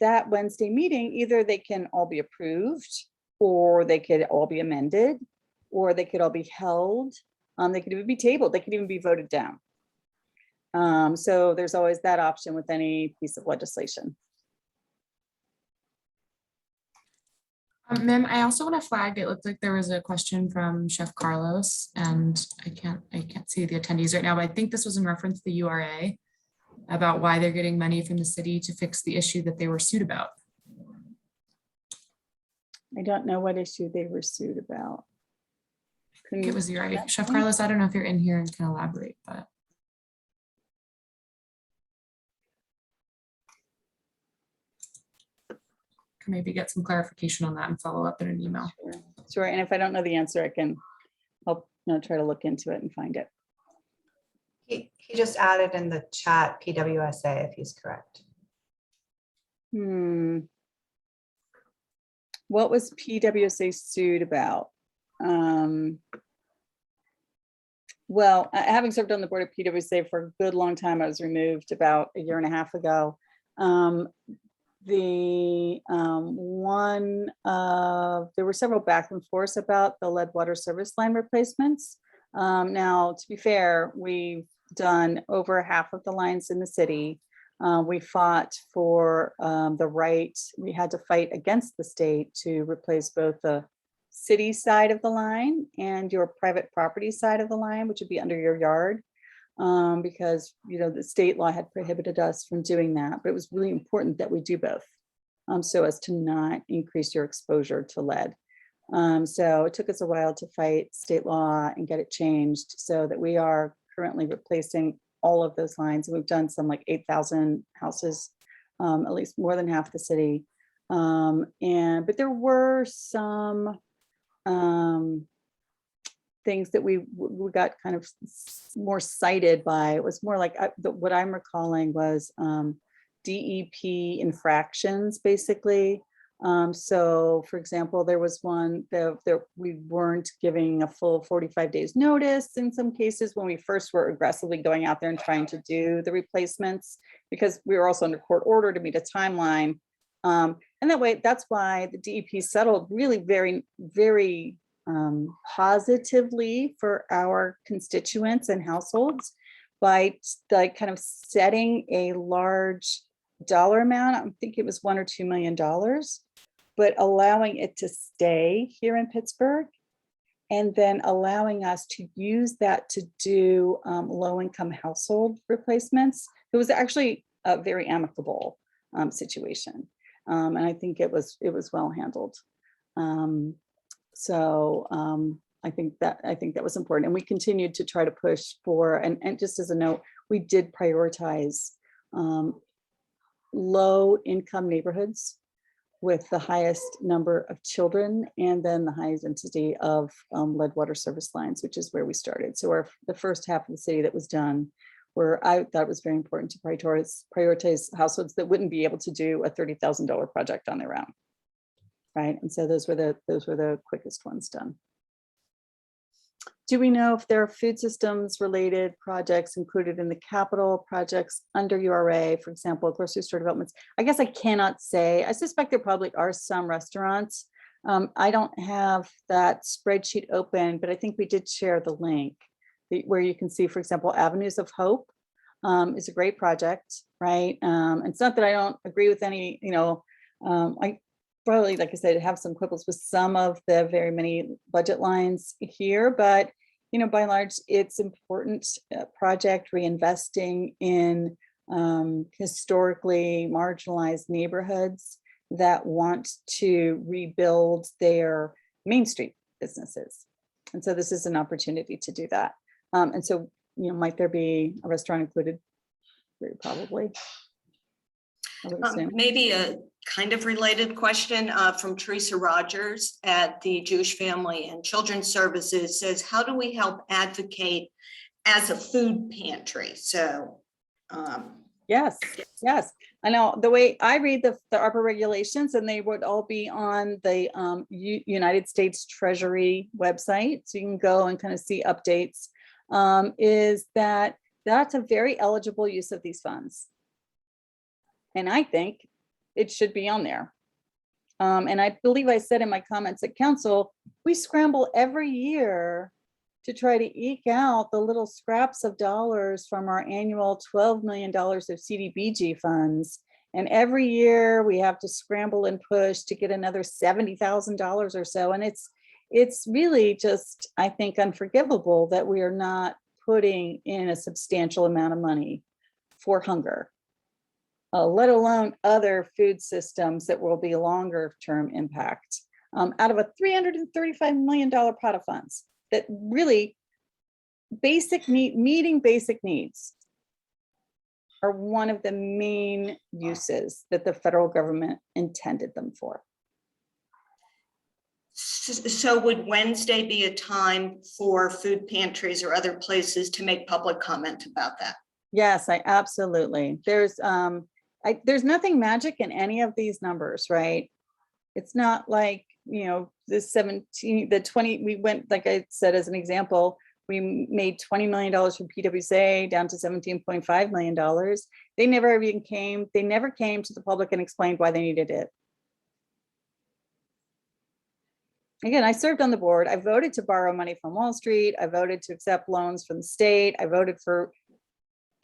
that Wednesday meeting, either they can all be approved, or they could all be amended, or they could all be held. They could even be tabled. They could even be voted down. So there's always that option with any piece of legislation. Ma'am, I also want to flag, it looked like there was a question from Chef Carlos, and I can't see the attendees right now, but I think this was in reference to the URA about why they're getting money from the city to fix the issue that they were sued about. I don't know what issue they were sued about. I think it was URA. Chef Carlos, I don't know if you're in here and can elaborate, but. Can maybe get some clarification on that and follow up in an email. Sure, and if I don't know the answer, I can help, try to look into it and find it. He just added in the chat PWSA if he's correct. What was PWSA sued about? Well, having served on the board of PWSA for a good long time, I was removed about 1.5 years ago. There were several back and forth about the lead water service line replacements. Now, to be fair, we've done over half of the lines in the city. We fought for the right, we had to fight against the state to replace both the city side of the line and your private property side of the line, which would be under your yard. Because the state law had prohibited us from doing that, but it was really important that we do both, so as to not increase your exposure to lead. So it took us a while to fight state law and get it changed so that we are currently replacing all of those lines. And we've done some like 8,000 houses, at least more than half the city. But there were some things that we got kind of more cited by. It was more like what I'm recalling was DEP infractions, basically. So for example, there was one that we weren't giving a full 45 days notice in some cases when we first were aggressively going out there and trying to do the replacements, because we were also under court order to meet a timeline. And that's why the DEP settled really very, very positively for our constituents and households by like kind of setting a large dollar amount. I think it was $1 or $2 million, but allowing it to stay here in Pittsburgh, and then allowing us to use that to do low-income household replacements. It was actually a very amicable situation, and I think it was well handled. I think that was important, and we continued to try to push for, and just as a note, we did prioritize low income neighborhoods with the highest number of children, and then the highest density of lead water service lines, which is where we started. So the first half of the city that was done, where I thought it was very important to prioritize households that wouldn't be able to do a $30,000 project on their own. Right, and so those were the quickest ones done. Do we know if there are food systems related projects included in the capital projects under URA, for example, grocery store developments? I guess I cannot say. I suspect there probably are some restaurants I don't have that spreadsheet open, but I think we did share the link where you can see, for example, Avenues of Hope is a great project, right? It's not that I don't agree with any, I probably, like I said, have some quibbles with some of the very many budget lines here, but by and large, it's important project reinvesting in historically marginalized neighborhoods that want to rebuild their Main Street businesses. And so this is an opportunity to do that. And so, might there be a restaurant included? Very probably. I would assume. Maybe a kind of related question from Teresa Rogers at the Jewish Family and Children's Services says, how do we help advocate as a food pantry? So yes. I know the way I read the ARPA regulations, and they would all be on the United States Treasury website. So you can go and kind of see updates, is that that's a very eligible use of these funds. And I think it should be on there. And I believe I said in my comments at council, we scramble every year to try to eke out the little scraps of dollars from our annual $12 million of CDBG funds. And every year we have to scramble and push to get another $70,000 or so. And it's really just, I think, unforgivable that we are not putting in a substantial amount of money for hunger, let alone other food systems that will be longer term impact out of a $335 million pot of funds that really meeting basic needs are one of the main uses that the federal government intended them for. So would Wednesday be a time for food pantries or other places to make public comment about that? Yes, I absolutely. There's nothing magic in any of these numbers, right? It's not like, the 17, the 20, we went, like I said, as an example, we made $20 million from PWSA down to $17.5 million. They never came to the public and explained why they needed it. Again, I served on the board. I voted to borrow money from Wall Street. I voted to accept loans from the state. I voted for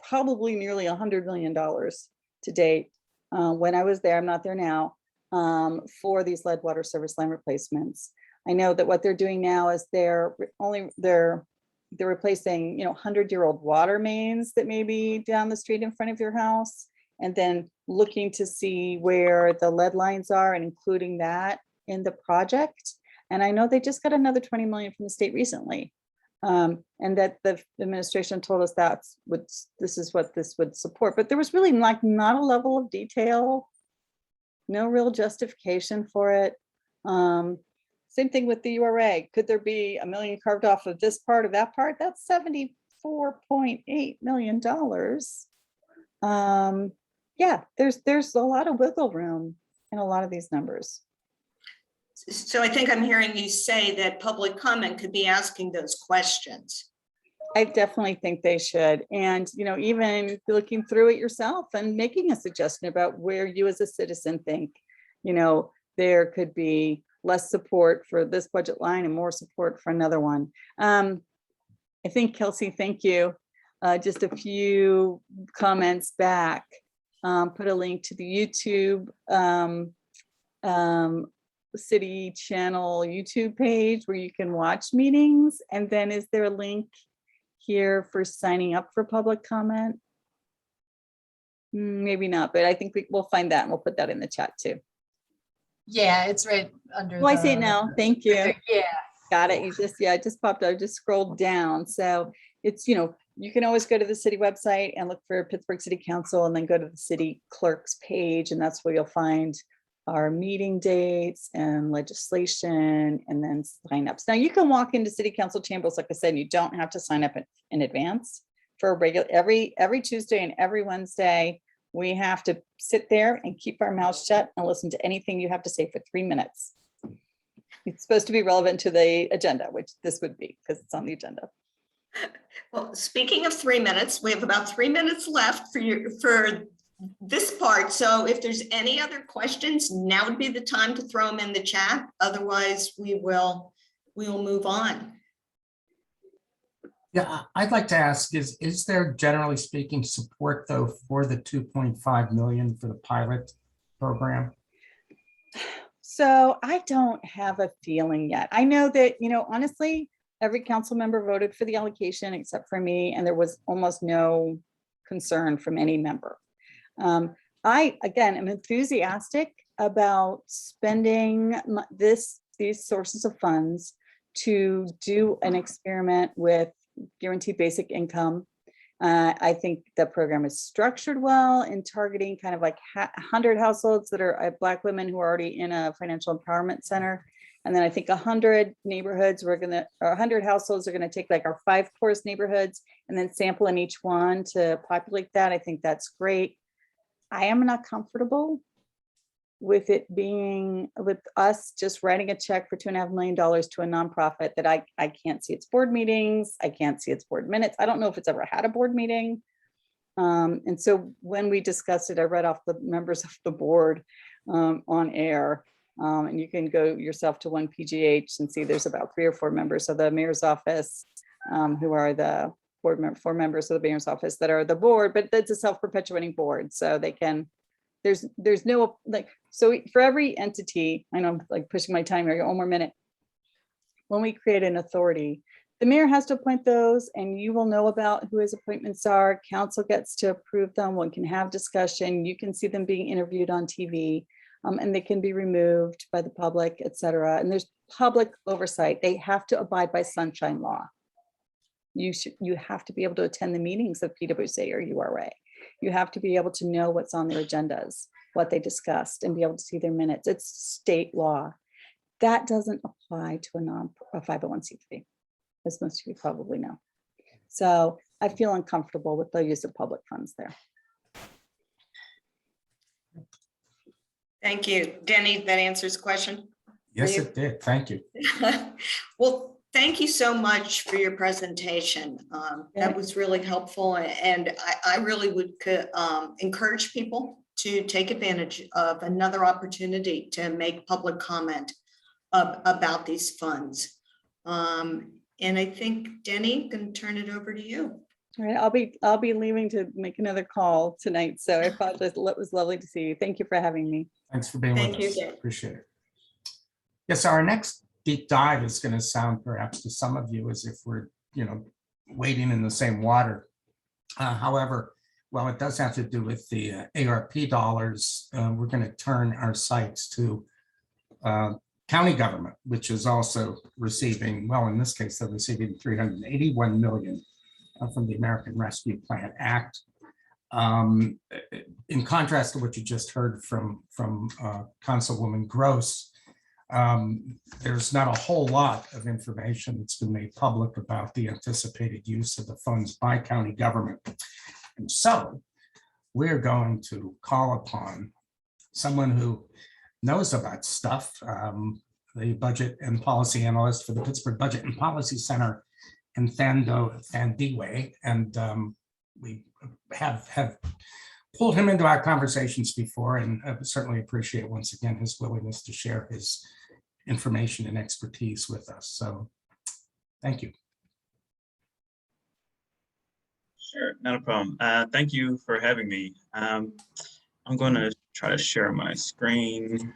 probably nearly $100 million to date. When I was there, I'm not there now, for these lead water service line replacements. I know that what they're doing now is they're replacing, 100-year-old water mains that may be down the street in front of your house, and then looking to see where the lead lines are and including that in the project. And I know they just got another 20 million from the state recently. And that the administration told us this is what this would support, but there was really not a level of detail, no real justification for it. Same thing with the URA. Could there be $1 million carved off of this part or that part? That's $74.8 million. Yeah, there's a lot of wiggle room in a lot of these numbers. So I think I'm hearing you say that public comment could be asking those questions. I definitely think they should. And, even looking through it yourself and making a suggestion about where you as a citizen think, there could be less support for this budget line and more support for another one. I think, Kelsey, thank you. Just a few comments back, put a link to the YouTube city channel YouTube page where you can watch meetings. And then is there a link here for signing up for public comment? Maybe not, but I think we'll find that and we'll put that in the chat too. Yeah, it's right under. Oh, I see it now. Thank you. Yeah. Got it. It just popped up. I just scrolled down. So it's, you can always go to the city website and look for Pittsburgh City Council and then go to the city clerk's page. And that's where you'll find our meeting dates and legislation and then signups. Now you can walk into city council chambers, like I said, you don't have to sign up in advance for a regular, every Tuesday and every Wednesday. We have to sit there and keep our mouths shut and listen to anything you have to say for 3 minutes. It's supposed to be relevant to the agenda, which this would be because it's on the agenda. Well, speaking of 3 minutes, we have about 3 minutes left for this part. So if there's any other questions, now would be the time to throw them in the chat. Otherwise, we will move on. Yeah, I'd like to ask, is there generally speaking support though for the 2.5 million for the pilot program? So I don't have a feeling yet. I know that, honestly, every council member voted for the allocation except for me, and there was almost no concern from any member. I, again, am enthusiastic about spending these sources of funds to do an experiment with guaranteed basic income. I think the program is structured well in targeting kind of like 100 households that are Black women who are already in a financial empowerment center. And then I think 100 neighborhoods, or 100 households are going to take like our 5 poorest neighborhoods and then sample in each one to populate that. I think that's great. I am not comfortable with it being, with us just writing a check for $2.5 million to a nonprofit that I can't see its board meetings. I can't see its board minutes. I don't know if it's ever had a board meeting. And so when we discussed it, I read off the members of the board on air. And you can go yourself to 1PGH and see there's about 3 or 4 members of the mayor's office who are the board 4 members of the mayor's office that are the board, but that's a self-perpetuating board. So they can, there's no, like, so for every entity, I know I'm like pushing my time here, I got 1 more minute. When we create an authority, the mayor has to appoint those, and you will know about who his appointments are. Council gets to approve them. One can have discussion. You can see them being interviewed on TV. And they can be removed by the public, et cetera. And there's public oversight. They have to abide by sunshine law. You have to be able to attend the meetings of PwC or URA. You have to be able to know what's on their agendas, what they discussed, and be able to see their minutes. It's state law. That doesn't apply to a 501c3, as most of you probably know. So I feel uncomfortable with the use of public funds there. Thank you. Denny, that answers the question? Yes, it did. Thank you. Well, thank you so much for your presentation. That was really helpful. And I really would encourage people to take advantage of another opportunity to make public comment about these funds. And I think, Denny, I'm going to turn it over to you. All right, I'll be leaving to make another call tonight. So I apologize. It was lovely to see you. Thank you for having me. Thanks for being with Thank you, us. Dave. Appreciate it. Yes, our next deep dive is going to sound perhaps to some of you as if we're, wading in the same water. However, while it does have to do with the ARP dollars, we're going to turn our sights to county government, which is also receiving, well, in this case, they're receiving $381 million from the American Rescue Plan Act. In contrast to what you just heard from Councilwoman Gross, there's not a whole lot of information that's been made public about the anticipated use of the funds by county government. And so we're going to call upon someone who knows about stuff, the budget and policy analyst for the Pittsburgh Budget and Policy Center, and Thando Thandiwe, and we have pulled him into our conversations before, and I certainly appreciate once again his willingness to share his information and expertise with us. So thank you. Sure, not a problem. Thank you for having me. I'm going to try to share my screen.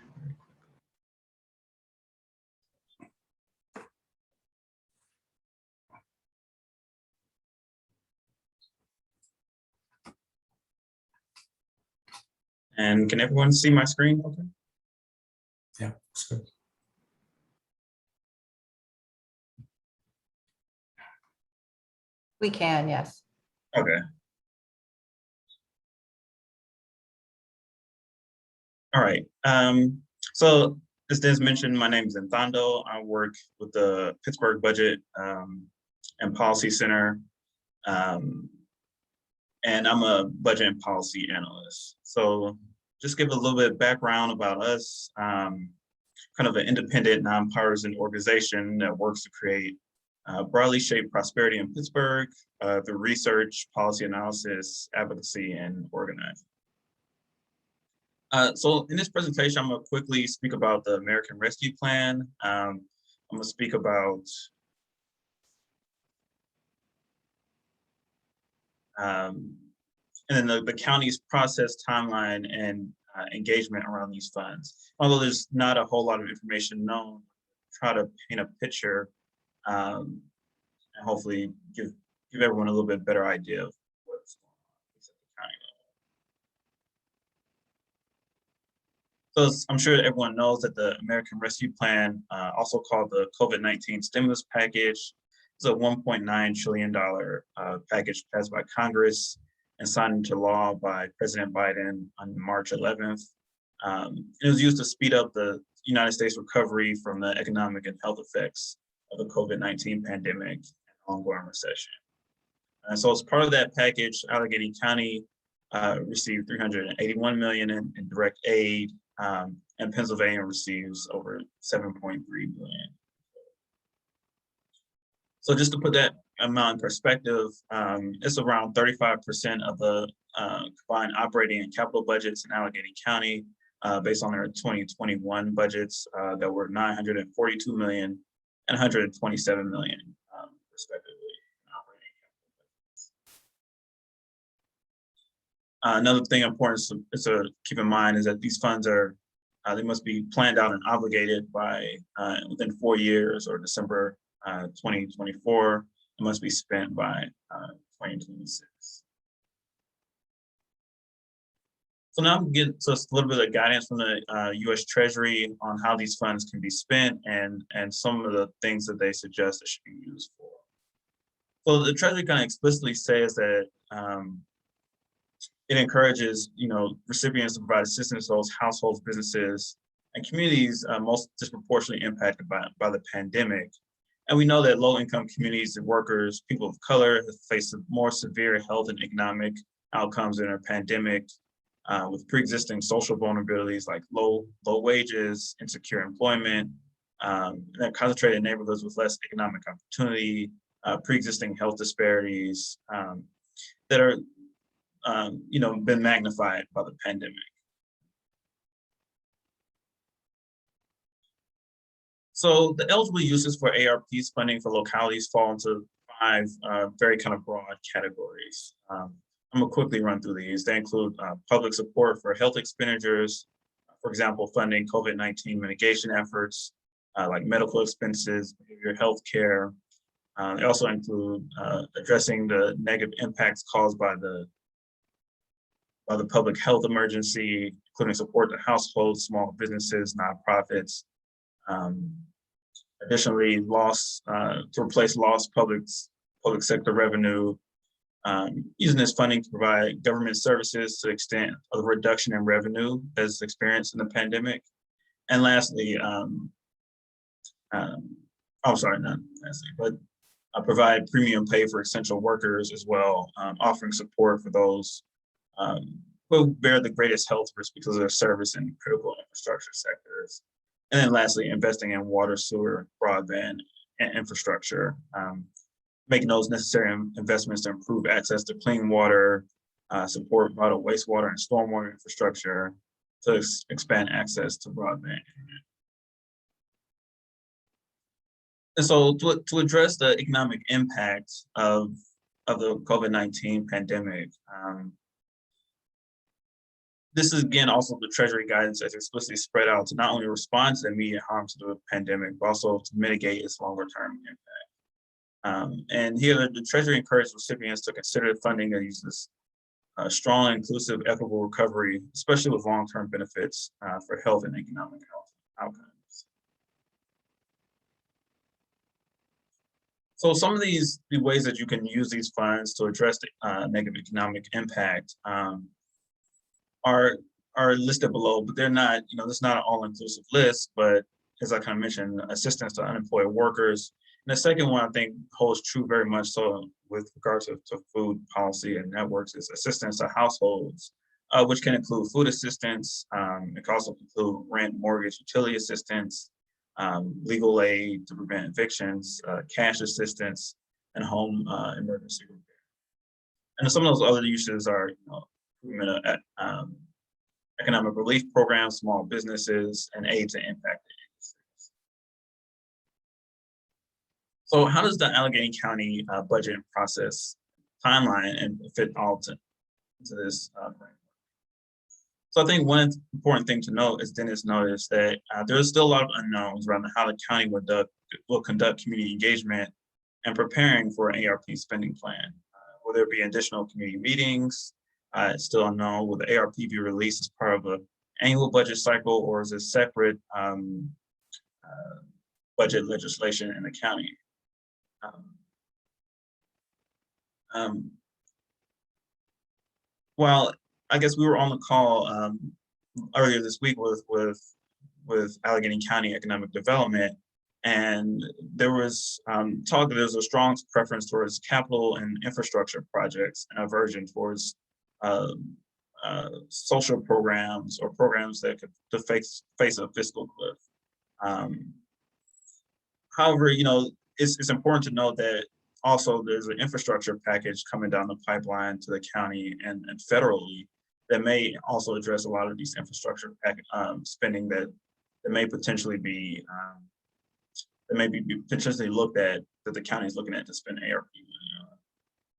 And can everyone see my screen? Okay. Yeah, it's good. We can, yes. Okay. All right. So as Des mentioned, my name is Nthando. I work with the Pittsburgh Budget and Policy Center. And I'm a budget and policy analyst. So just give a little bit of background about us, kind of an independent, nonpartisan organization that works to create broadly shaped prosperity in Pittsburgh through research, policy analysis, advocacy, and organizing. So in this presentation, I'm going to quickly speak about the American Rescue Plan. I'm going to speak about and then the county's process, timeline, and engagement around these funds. Although there's not a whole lot of information known, try to paint a picture and hopefully give everyone a little bit better idea of what's going on at the county level. So I'm sure everyone knows that the American Rescue Plan, also called the COVID-19 stimulus package, is a $1.9 trillion package passed by Congress and signed into law by President Biden on March 11th. It was used to speed up the United States recovery from the economic and health effects of the COVID-19 pandemic and ongoing recession. And so as part of that package, Allegheny County received $381 million in direct aid, and Pennsylvania receives over $7.3 billion. So just to put that amount in perspective, it's around 35% of the combined operating and capital budgets in Allegheny County, based on their 2021 budgets that were $942 million and $127 million, respectively. Another thing important to keep in mind is that these funds are, they must be planned out and obligated by within 4 years or December 2024. It must be spent by 2026. So now I'm getting to a little bit of guidance from the U.S. Treasury on how these funds can be spent and some of the things that they suggest it should be used for. So the Treasury kind of explicitly says that it encourages, recipients to provide assistance to those households, businesses, and communities most disproportionately impacted by the pandemic. And we know that low-income communities and workers, people of color, have faced more severe health and economic outcomes in a pandemic, with pre-existing social vulnerabilities like low wages, insecure employment, that concentrated in neighborhoods with less economic opportunity, pre-existing health disparities that are been magnified by the pandemic. So the eligible uses for ARP's funding for localities fall into 5 very kind of broad categories. I'm gonna quickly run through these. They include public support for health expenditures, for example, funding COVID-19 mitigation efforts, like medical expenses, behavioral health care. They also include addressing the negative impacts caused by the public health emergency, including support to households, small businesses, nonprofits. Additionally, to replace lost public sector revenue, using this funding to provide government services to the extent of the reduction in revenue as experienced in the pandemic. And lastly, provide premium pay for essential workers as well, offering support for those who bear the greatest health risk because of their service in critical infrastructure sectors. And then lastly, investing in water, sewer, broadband, and infrastructure, making those necessary investments to improve access to clean water, support vital wastewater and stormwater infrastructure, to expand access to broadband. And so to address the economic impact of the COVID-19 pandemic, this is again also the Treasury guidance that's explicitly spread out to not only respond to the immediate harms of the pandemic, but also to mitigate its longer-term impact. And here the Treasury encourages recipients to consider funding that uses strong, inclusive, equitable recovery, especially with long-term benefits for health and economic outcomes. So some of the ways that you can use these funds to address the negative economic impact are listed below, but they're not, it's not an all-inclusive list, but as I kind of mentioned, assistance to unemployed workers. And the second one I think holds true very much so with regards to food policy and networks is assistance to households, which can include food assistance. It can also include rent, mortgage, utility assistance, legal aid to prevent evictions, cash assistance, and home emergency repair. And some of those other uses are, economic relief programs, small businesses, and aid to impacted industries. So how does the Allegheny County budget process timeline and fit all into this framework? So I think one important thing to note, as Dennis noticed, that there's still a lot of unknowns around how the county will conduct community engagement and preparing for an ARP spending plan. Will there be additional community meetings? It's still unknown. Will the ARP be released as part of an annual budget cycle, or is it separate budget legislation in the county? Well, I guess we were on the call earlier this week with Allegheny County Economic Development, and there was talk that there's a strong preference towards capital and infrastructure projects and aversion towards social programs or programs that could face a fiscal cliff. However, it's important to note that also there's an infrastructure package coming down the pipeline to the county and federally that may also address a lot of these infrastructure spending that may potentially be potentially looked at, that the county is looking at to spend ARP money on.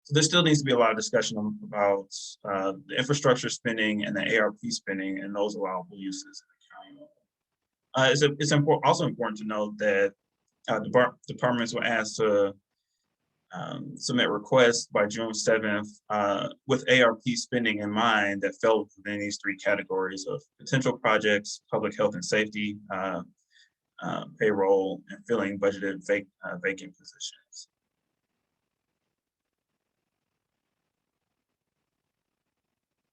So there still needs to be a lot of discussion about the infrastructure spending and the ARP spending and those allowable uses in the county. It's also important to note that departments were asked to submit requests by June 7th with ARP spending in mind that fell within these three categories of potential projects, public health and safety, payroll, and filling budgeted vacant positions.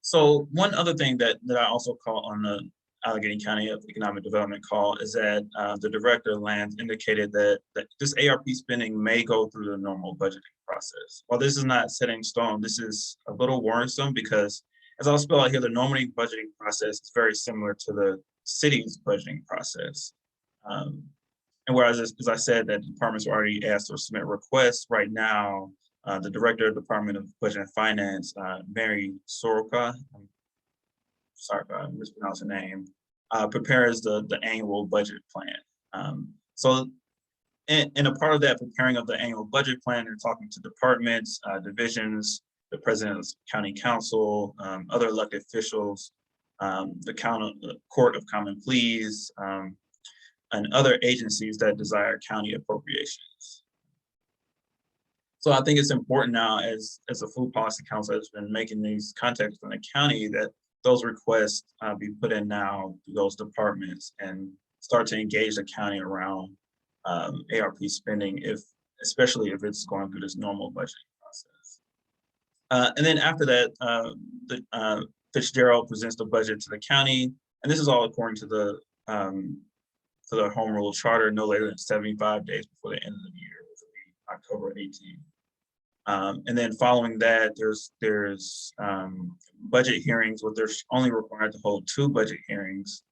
So one other thing that I also call on the Allegheny County Economic Development call is that the Director of Lands indicated that this ARP spending may go through the normal budgeting process. While this is not set in stone, this is a little worrisome because, as I'll spell out here, the normal budgeting process is very similar to the city's budgeting process. And whereas, as I said, that departments were already asked to submit requests, right now, the Director of the Department of Budget and Finance, Mary Soroka, sorry if I mispronounced her name, prepares the annual budget plan. So in a part of that preparing of the annual budget plan, they're talking to departments, divisions, the President of the County Council, other elected officials, the Court of Common Pleas, and other agencies that desire county appropriations. So I think it's important now, as the Food Policy Council has been making these contacts from the county, that those requests be put in now to those departments and start to engage the county around ARP spending, especially if it's going through this normal budgeting process. And then after that, Fitzgerald presents the budget to the county, and this is all according to the Home Rule Charter, no later than 75 days before the end of the year, which will be October 18th. And then following that, there's budget hearings, where they're only required to hold 2 budget hearings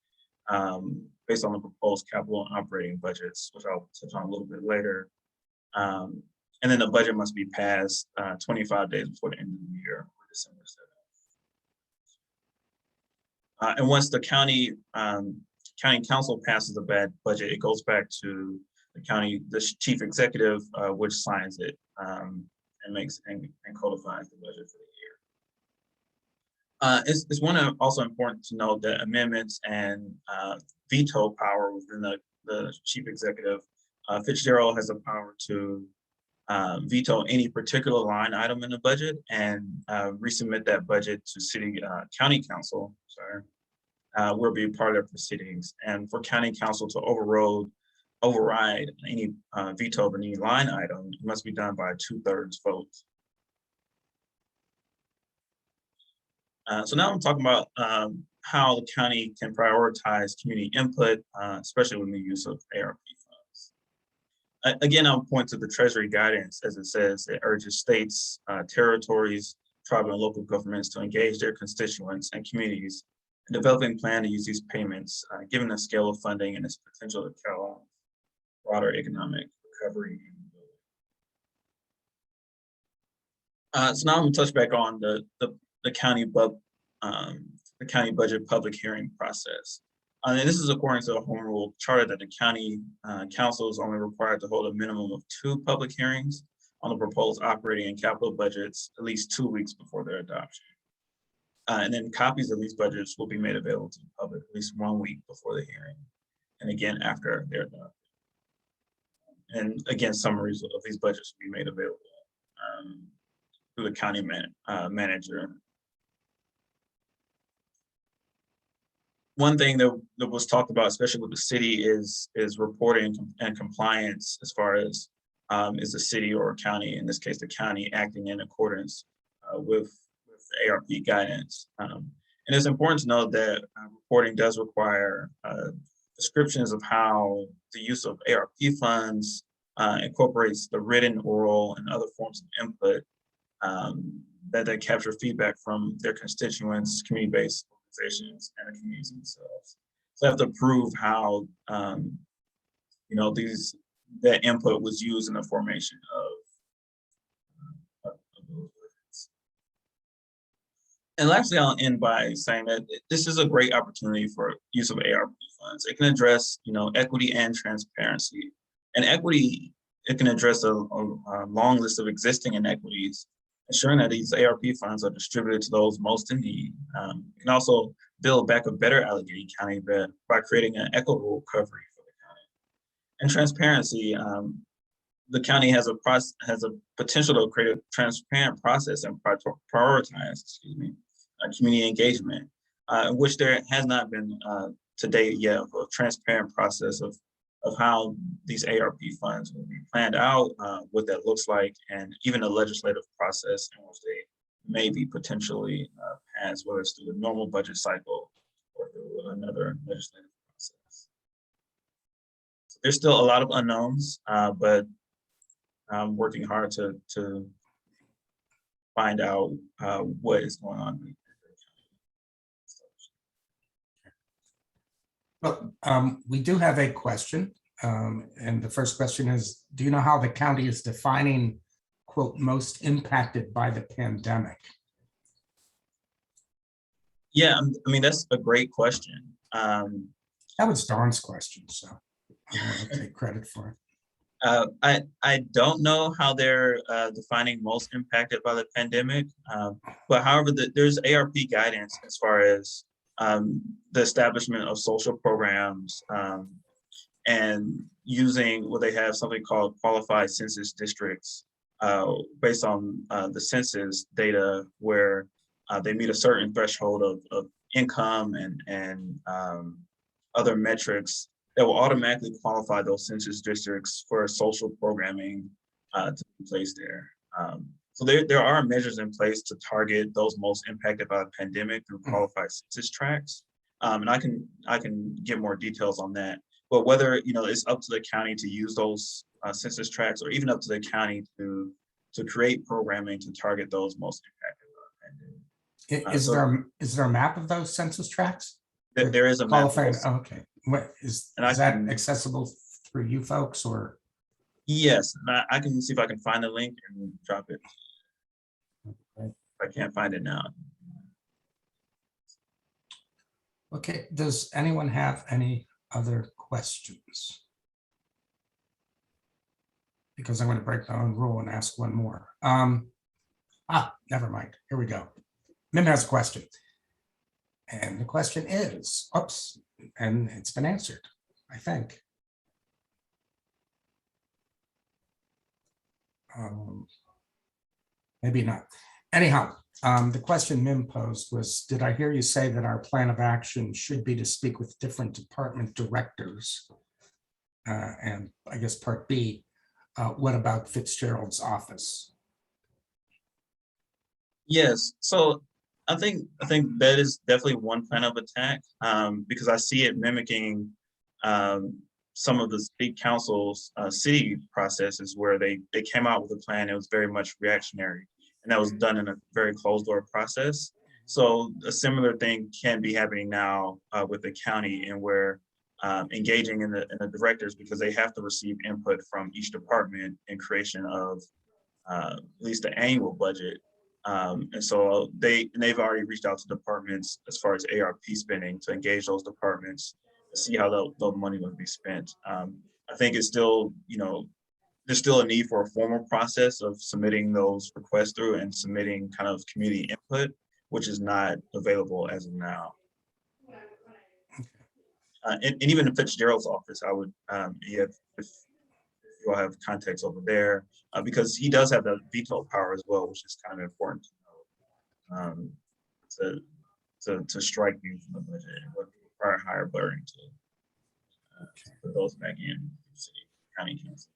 based on the proposed capital and operating budgets, which I'll touch on a little bit later. And then the budget must be passed 25 days before the end of the year, December 7th. And once the county council passes a bad budget, it goes back to the chief executive, which signs it and codifies the budget for the year. It's also important to note that amendments and veto power within the chief executive. Fitzgerald has the power to veto any particular line item in the budget and resubmit that budget to county council, will be part of their proceedings. And for county council to override any veto of any line item, it must be done by a 2/3 vote. So now I'm talking about how the county can prioritize community input, especially with the use of ARP funds. Again, I'll point to the Treasury guidance, as it says, it urges states, territories, tribal and local governments to engage their constituents and communities in developing a plan to use these payments, given the scale of funding and its potential to catalyze broader economic recovery. So now I'm gonna touch back on the county the county budget public hearing process. And this is according to the home rule charter that the county council is only required to hold a minimum of 2 public hearings on the proposed operating and capital budgets at least 2 weeks before their adoption. And then copies of these budgets will be made available to the public at least 1 week before the hearing, and again after they're adopted. And again, summaries of these budgets will be made available through the county manager. One thing that was talked about, especially with the city, is reporting and compliance as far as is the city or county, in this case, the county, acting in accordance with the ARP guidance. And it's important to note that reporting does require descriptions of how the use of ARP funds incorporates the written, oral, and other forms of input that they capture feedback from their constituents, community-based organizations, and the communities themselves. So they have to prove how that input was used in the formation of those budgets. And lastly, I'll end by saying that this is a great opportunity for use of ARP funds. It can address, equity and transparency. And equity, it can address a long list of existing inequities, ensuring that these ARP funds are distributed to those most in need. It can also build back a better Allegheny County by creating an equitable recovery for the county. And transparency, the county has a potential to create a transparent process and prioritize, community engagement, in which there has not been to date yet a transparent process of how these ARP funds will be planned out, what that looks like, and even a legislative process in which they may be potentially passed, whether it's through the normal budget cycle or through another legislative process. So there's still a lot of unknowns, but I'm working hard to find out what is going on. Well, we do have a question, and the first question is, do you know how the county is defining, quote, most impacted by the pandemic? Yeah, I mean, that's a great question. That was Dawn's question, so I want to take credit for it. I don't know how they're defining most impacted by the pandemic, but however, there's ARP guidance as far as the establishment of social programs and using what they have something called qualified census districts based on the census data, where they meet a certain threshold of income and other metrics that will automatically qualify those census districts for social programming to be placed there. So there are measures in place to target those most impacted by the pandemic through qualified census tracts. And I can get more details on that. But whether it's up to the county to use those census tracts, or even up to the county to create programming to target those most impacted by the pandemic. Is there a map of those census tracts? There is a map. Okay. What is that accessible through you folks, or? Yes, I can see if I can find the link and drop it. Okay. I can't find it now. Okay, does anyone have any other questions? Because I'm going to break my own rule and ask one more. Never mind. Here we go. Mim has a question. And the question is, oops, and it's been answered, I think. Maybe not. Anyhow, the question Mim posed was, did I hear you say that our plan of action should be to speak with different department directors? And I guess part B, what about Fitzgerald's office? Yes, so I think that is definitely one plan of attack, because I see it mimicking some of the city council's city processes, where they came out with a plan. It was very much reactionary, and that was done in a very closed door process. So a similar thing can be happening now with the county, and where engaging in the directors, because they have to receive input from each department in creation of at least the annual budget. And so they've already reached out to departments as far as ARP spending to engage those departments, to see how the money will be spent. I think it's still, there's still a need for a formal process of submitting those requests through and submitting kind of community input, which is not available as of now. And even in Fitzgerald's office, I would, if you all have context over there, because he does have the veto power as well, which is kind of important to know, to strike me from the budget. It would require higher blurring to put those back in city county council.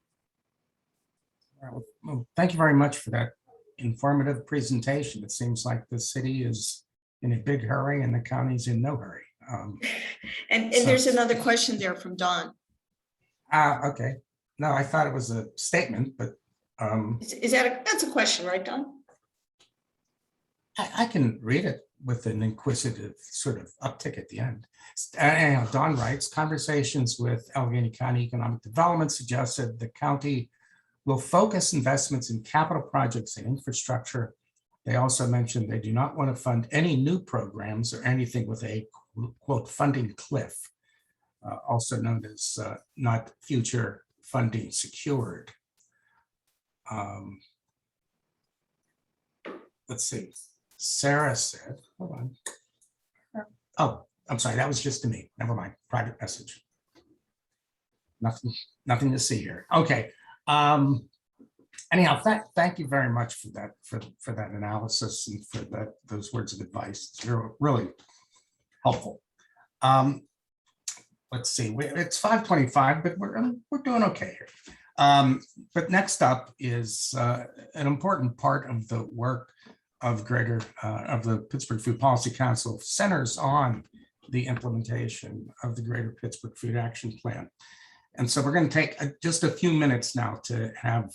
Well, thank you very much for that informative presentation. It seems like the city is in a big hurry and the county's in no hurry. And So- there's another question there from Don. Okay. No, I thought it was a statement, but Is that that's a question, right, Don? I can read it with an inquisitive sort of uptick at the end. Anyhow, Don writes, conversations with Allegheny County Economic Development suggested the county will focus investments in capital projects and infrastructure. They also mentioned they do not want to fund any new programs or anything with a quote funding cliff, also known as not future funding secured. Let's see. Sarah said, hold on. Oh, I'm sorry, that was just to me. Never mind, private message. Nothing to see here. Okay. Anyhow, thank you very much for that, for that analysis and for those words of advice. It's really helpful. Let's see, it's 5:25, but we're doing okay here. But next up is an important part of the work of the Pittsburgh Food Policy Council centers on the implementation of the Greater Pittsburgh Food Action Plan. And so we're going to take just a few minutes now to have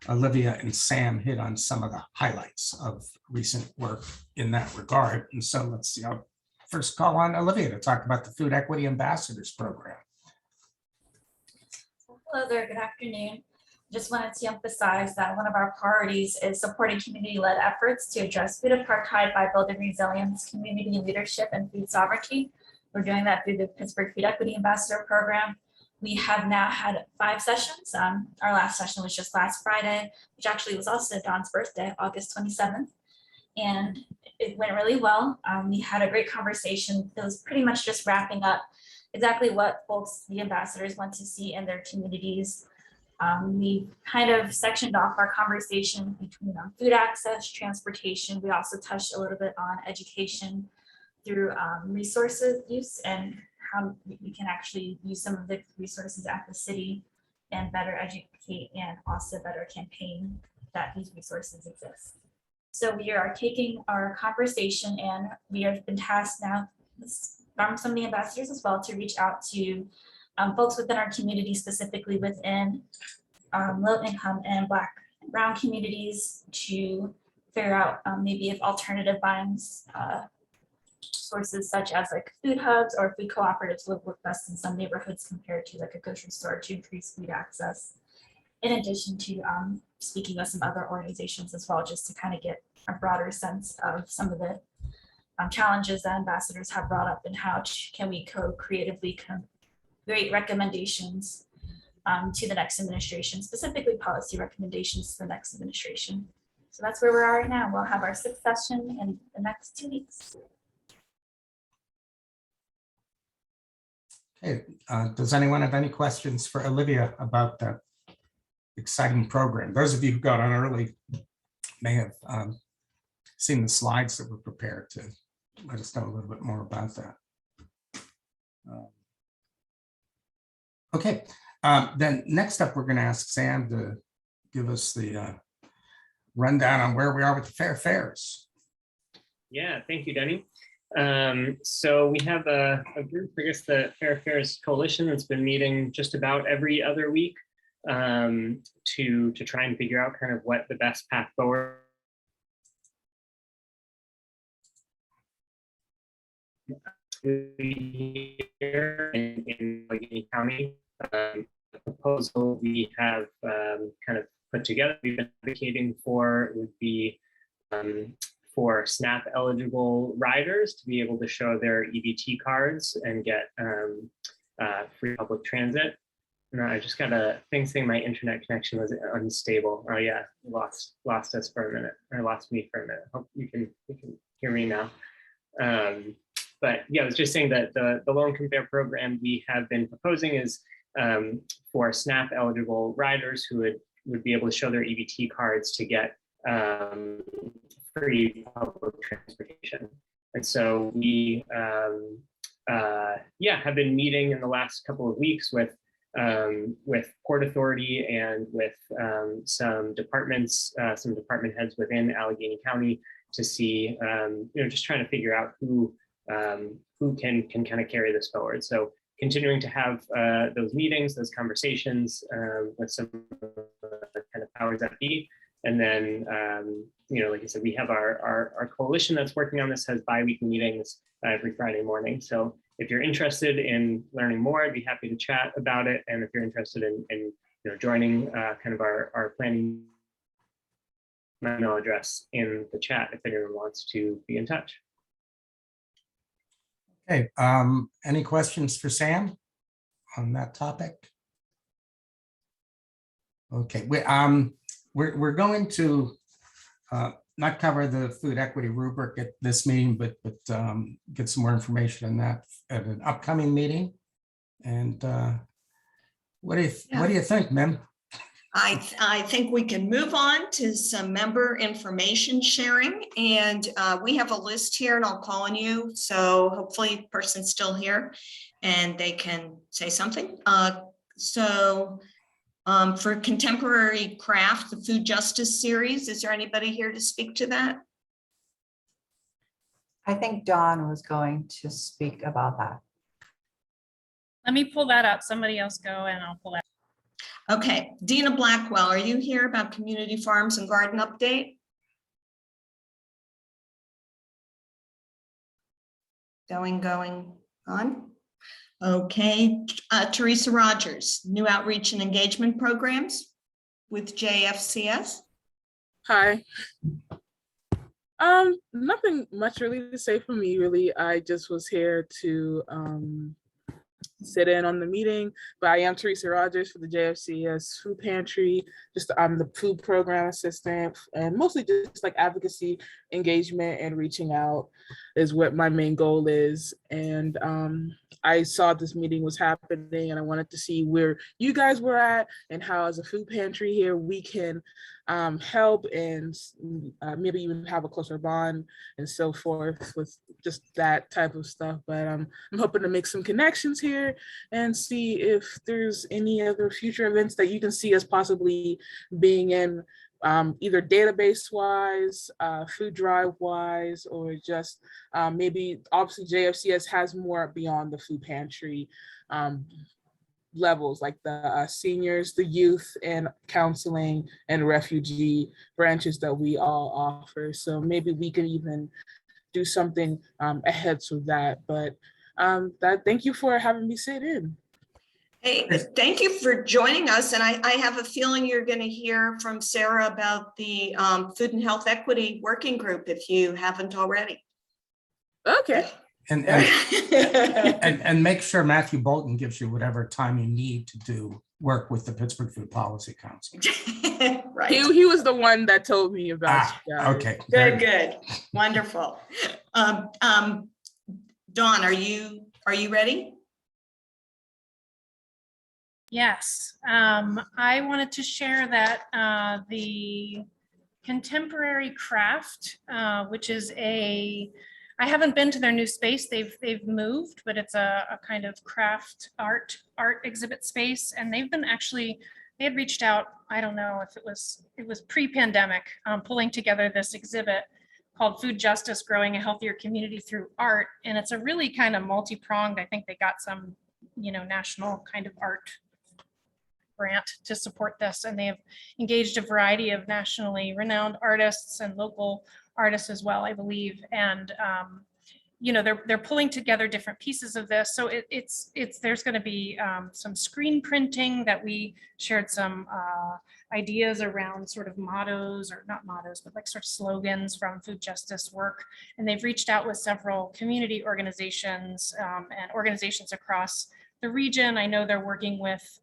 Olivia and Sam hit on some of the highlights of recent work in that regard. And so let's see, I'll first call on Olivia to talk about the Food Equity Ambassadors Program. Hello there, good afternoon. Just wanted to emphasize that one of our priorities is supporting community-led efforts to address food apartheid by building resilience, community leadership, and food sovereignty. We're doing that through the Pittsburgh Food Equity Ambassador Program. We have now had 5 sessions. Our last session was just last Friday, which actually was also Dawn's birthday, August 27th. And it went really well. We had a great conversation that was pretty much just wrapping up exactly what folks, the ambassadors, want to see in their communities. We kind of sectioned off our conversation between food access, transportation. We also touched a little bit on education through resources use and how we can actually use some of the resources at the city and better educate and also better campaign that these resources exist. So we are taking our conversation and we have been tasked now from some of the ambassadors as well to reach out to folks within our community, specifically within low income and Black and brown communities, to figure out maybe if alternative buying sources such as like food hubs or food cooperatives would work best in some neighborhoods compared to like a grocery store to increase food access. In addition to speaking with some other organizations as well, just to kind of get a broader sense of some of the challenges that ambassadors have brought up and how can we co-creatively create recommendations to the next administration, specifically policy recommendations to the next administration. So that's where we are right now. We'll have our 6th session in the next 2 weeks. Okay, does anyone have any questions for Olivia about that exciting program? Those of you who got on early may have seen the slides that were prepared to let us know a little bit more about that. Okay, then next up, we're going to ask Sam to give us the rundown on where we are with the fair fairs. Yeah, thank you, Denny. So we have a group, I guess the Fair Affairs Coalition, that's been meeting just about every other week to try and figure out kind of what the best path forward here in Allegheny County. The proposal we have kind of put together, we've been advocating for would be for SNAP eligible riders to be able to show their EBT cards and get free public transit. No, I just got a thing saying my internet connection was unstable. Oh yeah, lost us for a minute, or lost me for a minute. Hope you can hear me now. But yeah, I was just saying that the low income fare program we have been proposing is for SNAP eligible riders who would be able to show their EBT cards to get free public transportation. And so we have been meeting in the last couple of weeks with Port Authority and with some departments, some department heads within Allegheny County to see, just trying to figure out who can kind of carry this forward. So continuing to have those meetings, those conversations with some kind of powers that be. And then, like I said, we have our coalition that's working on this, has bi-weekly meetings every Friday morning. So if you're interested in learning more, I'd be happy to chat about it. And if you're interested in joining kind of our planning, my email address in the chat if anyone wants to be in touch. Okay, any questions for Sam on that topic? Okay, we're going to not cover the food equity rubric at this meeting, but get some more information on that at an upcoming meeting. And what do you think, Mim? I think we can move on to some member information sharing, and we have a list here, and I'll call on you. So hopefully the person's still here and they can say something. For Contemporary Craft, the Food Justice Series, is there anybody here to speak to that? I think Dawn was going to speak about that. Let me pull that up. Somebody else go and I'll pull that. Okay, Dina Blackwell, are you here about Community Farms and Garden Update? Going on. Okay, Teresa Rogers, New Outreach and Engagement Programs with JFCS. Hi. Nothing much really to say for me, really. I just was here to sit in on the meeting, but I am Teresa Rogers for the JFCS Food Pantry. I'm the food program assistant, and mostly just like advocacy, engagement, and reaching out is what my main goal is. And I saw this meeting was happening, and I wanted to see where you guys were at and how, as a food pantry here, we can help and maybe even have a closer bond and so forth with just that type of stuff. But I'm hoping to make some connections here and see if there's any other future events that you can see us possibly being in, either database wise, food drive wise, or just maybe obviously JFCS has more beyond the food pantry levels, like the seniors, the youth, and counseling and refugee branches that we all offer. So maybe we can even do something ahead of that. But thank you for having me sit in. Hey, thank you for joining us. And I have a feeling you're going to hear from Sarah about the Food and Health Equity Working Group if you haven't already. Okay. And make sure Matthew Bolton gives you whatever time you need to do work with the Pittsburgh Food Policy Council. Right. He was the one that told me about you guys. Okay. Good. Wonderful. Dawn, are you ready? Yes, I wanted to share that the Contemporary Craft, which is I haven't been to their new space. They've moved, but it's a kind of craft art exhibit space, and they had reached out. I don't know if it was pre-pandemic, pulling together this exhibit called Food Justice: Growing a Healthier Community Through Art, and it's a really kind of multi-pronged. I think they got some, national kind of art grant to support this, and they have engaged a variety of nationally renowned artists and local artists as well, I believe. And they're pulling together different pieces of this. So there's going to be some screen printing that we shared some ideas around sort of mottos, or not mottos, but like sort of slogans from food justice work. And they've reached out with several community organizations and organizations across the region. I know they're working with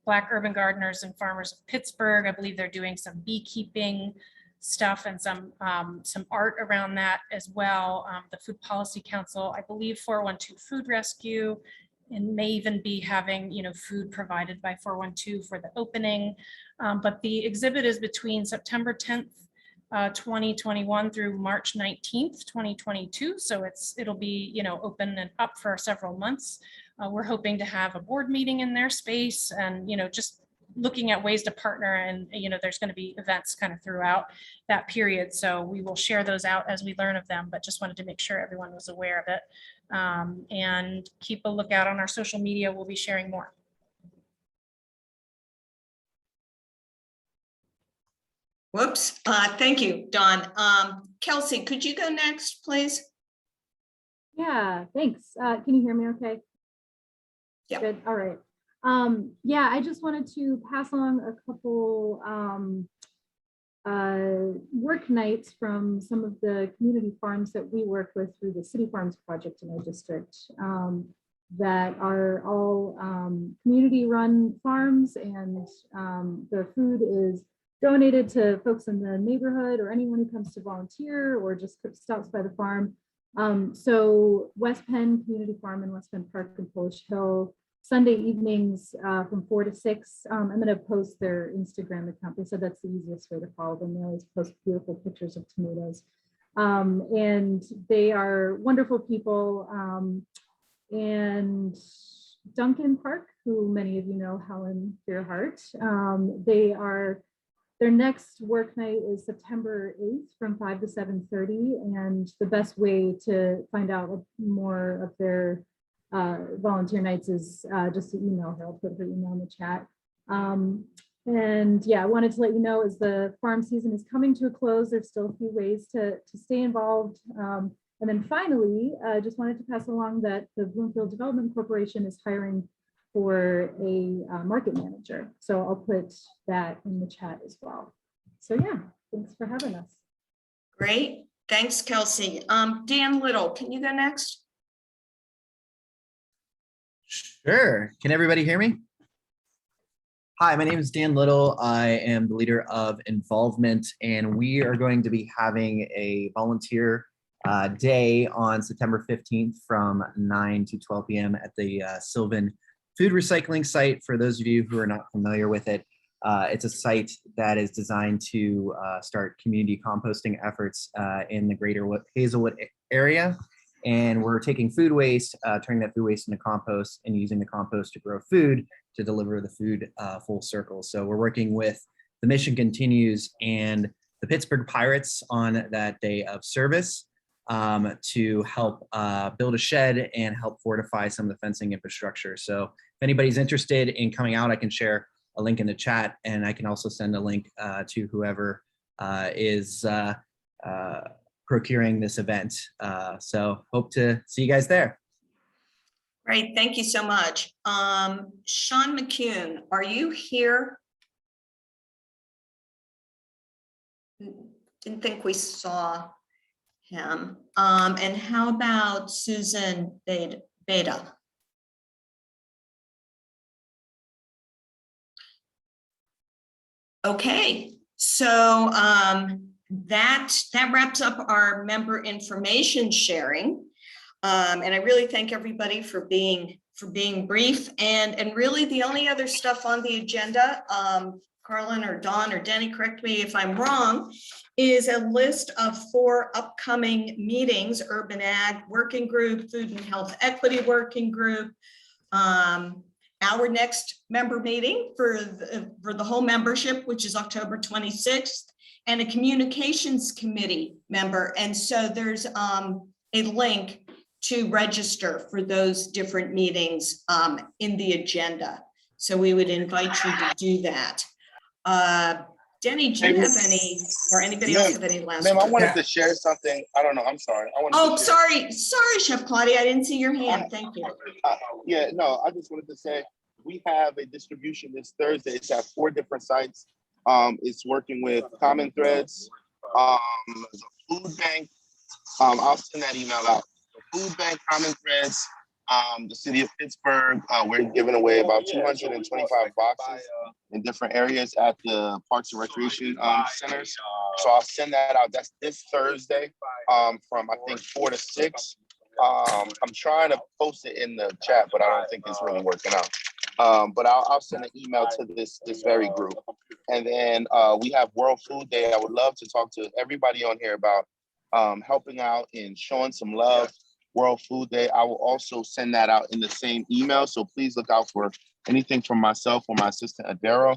Black urban gardeners and farmers of Pittsburgh. I believe they're doing some beekeeping stuff and some art around that as well. The Food Policy Council, I believe 412 Food Rescue, and may even be having, food provided by 412 for the opening. But the exhibit is between September 10th, 2021 through March 19th, 2022. So it'll be, open and up for several months. We're hoping to have a board meeting in their space and, just looking at ways to partner, and, there's going to be events kind of throughout that period. So we will share those out as we learn of them, but just wanted to make sure everyone was aware of it. And keep a lookout on our social media. We'll be sharing more. Whoops. Thank you, Dawn. Kelsey, could you go next, please? Yeah, thanks. Can you hear me okay? Yeah. Good. All right. Yeah, I just wanted to pass along a couple work nights from some of the community farms that we work with through the City Farms project in our district, that are all community-run farms, and the food is donated to folks in the neighborhood or anyone who comes to volunteer or just stops by the farm. So West Penn Community Farm in West Penn Park and Polish Hill, Sunday evenings from 4 to 6. I'm going to post their Instagram account. They said that's the easiest way to follow them. They always post beautiful pictures of tomatoes. And they are wonderful people. And Duncan Park, who many of you know, Helen Dearhart, their next work night is September 8th from 5 to 7:30. And the best way to find out more of their volunteer nights is just to email her. I'll put her email in the chat. And yeah, I wanted to let you know, as the farm season is coming to a close, there's still a few ways to stay involved. And then finally, I just wanted to pass along that the Bloomfield Development Corporation is hiring for a market manager. So I'll put that in the chat as well. So yeah, thanks for having us. Great. Thanks, Kelsey. Dan Little, can you go next? Sure. Can everybody hear me? Hi, my name is Dan Little. I am the leader of involvement, and we are going to be having a volunteer day on September 15th from 9 to 12 p.m. at the Sylvan Food Recycling site. For those of you who are not familiar with it, it's a site that is designed to start community composting efforts in the greater Hazelwood area. And we're taking food waste, turning that food waste into compost, and using the compost to grow food to deliver the food full circle. So we're working with the Mission Continues and the Pittsburgh Pirates on that day of service to help build a shed and help fortify some of the fencing infrastructure. So if anybody's interested in coming out, I can share a link in the chat, and I can also send a link to whoever is procuring this event. So hope to see you guys there. Great, thank you so much. Sean McCune, are you here? Didn't think we saw him. And how about Susan Beta? Okay, so that wraps up our member information sharing. And I really thank everybody for being brief, and really the only other stuff on the agenda, Carlin or Dawn or Denny, correct me if I'm wrong, is a list of 4 upcoming meetings: Urban Ag Working Group, Food and Health Equity Working Group, our next member meeting for the whole membership, which is October 26th, and a communications committee member. And so there's a link to register for those different meetings in the agenda. So we would invite you to do that. Denny, do you have any, or anybody else have any last? Ma'am, I words? wanted to share something. I don't know. I'm sorry. Oh, sorry, Chef Claudia. I didn't see your hand. Thank you. Yeah, no, I just wanted to say we have a distribution this Thursday. It's at 4 different sites. It's working with Common Threads, the food bank. I'll send that email out. The food bank, Common Threads, the city of Pittsburgh. We're giving away about 225 boxes in different areas at the Parks and Recreation centers. So I'll send that out. That's this Thursday from I think 4 to 6. I'm trying to post it in the chat, but I don't think it's really working out. But I'll send an email to this very group. And then we have World Food Day. I would love to talk to everybody on here about helping out and showing some love. World Food Day. I will also send that out in the same email. So please look out for anything from myself or my assistant Adara.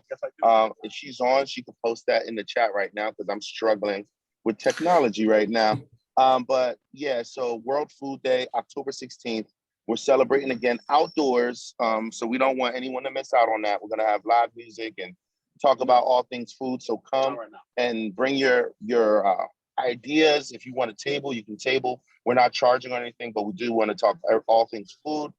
If she's on, she can post that in the chat right now because I'm struggling with technology right now. But yeah, so World Food Day, October 16th. We're celebrating again outdoors. So we don't want anyone to miss out on that. We're gonna have live music and talk about all things food. So come and bring your ideas. If you want to table, you can table. We're not charging or anything, but we do want to talk all things food.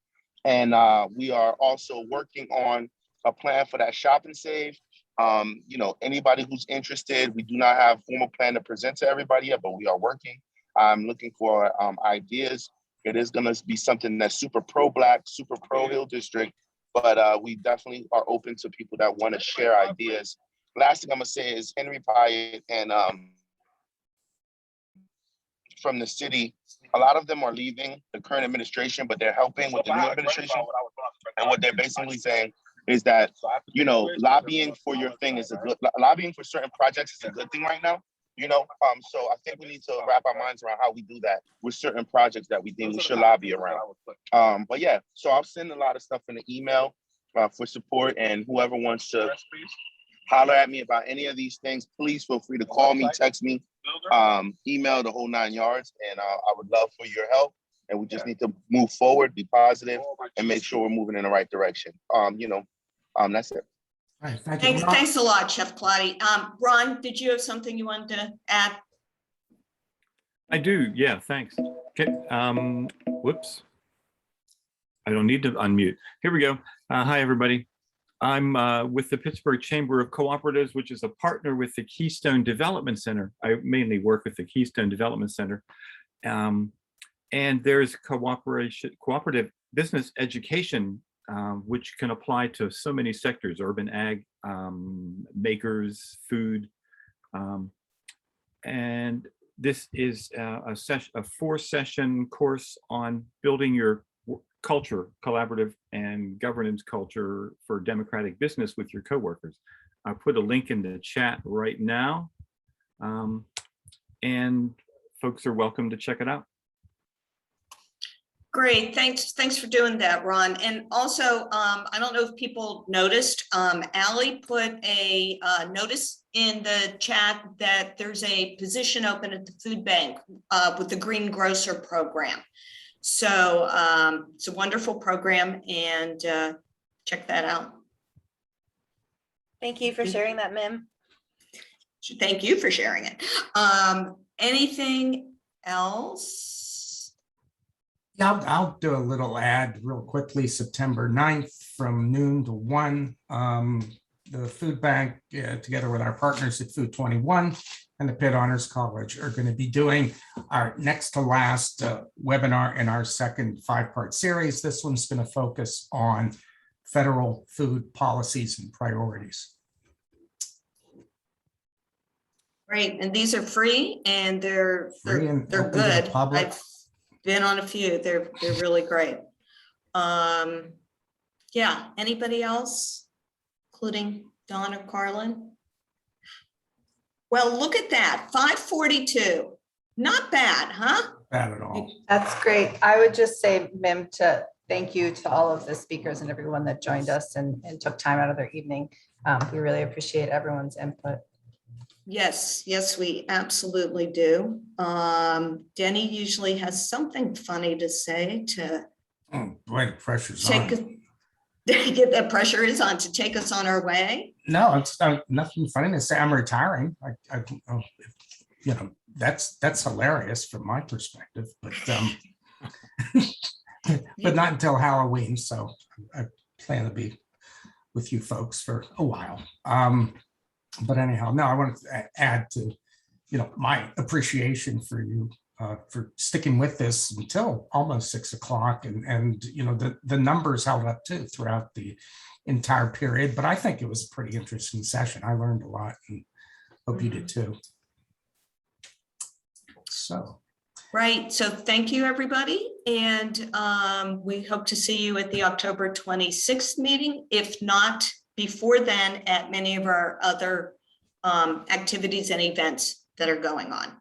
And we are also working on a plan for that shop and save. You know, anybody who's interested, we do not have a formal plan to present to everybody yet, but we are working. I'm looking for ideas. It is going to be something that's super pro-Black, super pro-Hill District, but we definitely are open to people that want to share ideas. Last thing I'm going to say is Henry Pyatt and from the city, a lot of them are leaving the current administration, but they're helping with the new administration. And what they're basically saying is that, you know, lobbying for your thing is lobbying for certain projects is a good thing right now. You know, so I think we need to wrap our minds around how we do that with certain projects that we think we should lobby around. But yeah, so I'll send a lot of stuff in the email for support, and whoever wants to holler at me about any of these things, please feel free to call me, text me, email, the whole 9 yards, and I would love for your help. And we just need to move forward, be positive, and make sure we're moving in the right direction. You know, that's it. All right, thank you. Thanks a lot, Chef Claudia. Ron, did you have something you wanted to add? I do, yeah, thanks. Okay, whoops. I don't need to unmute. Here we go. Hi, everybody. I'm with the Pittsburgh Chamber of Cooperatives, which is a partner with the Keystone Development Center. I mainly work with the Keystone Development Center. And there's cooperative business education, which can apply to so many sectors: urban ag, makers, food. And this is a 4-session course on building your culture, collaborative and governance culture for democratic business with your coworkers. I'll put a link in the chat right now. And folks are welcome to check it out. Great, thanks for doing that, Ron. And also, I don't know if people noticed, Allie put a notice in the chat that there's a position open at the food bank with the Green Grocer program. So it's a wonderful program, and check that out. Thank you for sharing that, Mim. Thank you for sharing it. Anything else? Yeah, I'll do a little ad real quickly. September 9th from noon to 1. The food bank, together with our partners at Food 21 and the Pitt Honors College, are going to be doing our next to last webinar in our second 5-part series. This one's going to focus on federal food policies and priorities. Great, and these are free, and they're good. I've been on a few. They're really great. Yeah, anybody else, including Dawn or Carlin? Well, look at that, 5:42. Not bad, huh? Bad at all. That's great. I would just say, Mim, to thank you to all of the speakers and everyone that joined us and took time out of their evening. We really appreciate everyone's input. Yes, we absolutely do. Denny usually has something funny to say to boy, the pressure's on. get that pressure is on to take us on our way. No, it's nothing funny to say. I'm retiring. You know, that's hilarious from my perspective, but but not until Halloween. So I plan to be with you folks for a while. But anyhow, no, I wanted to add to, you know, my appreciation for you for sticking with this until almost 6 o'clock, and you know, the numbers held up too throughout the entire period. But I think it was a pretty interesting session. I learned a lot, and hope you did too. So. Right. So thank you, everybody. And we hope to see you at the October 26th meeting, if not before then, at many of our other activities and events that are going on.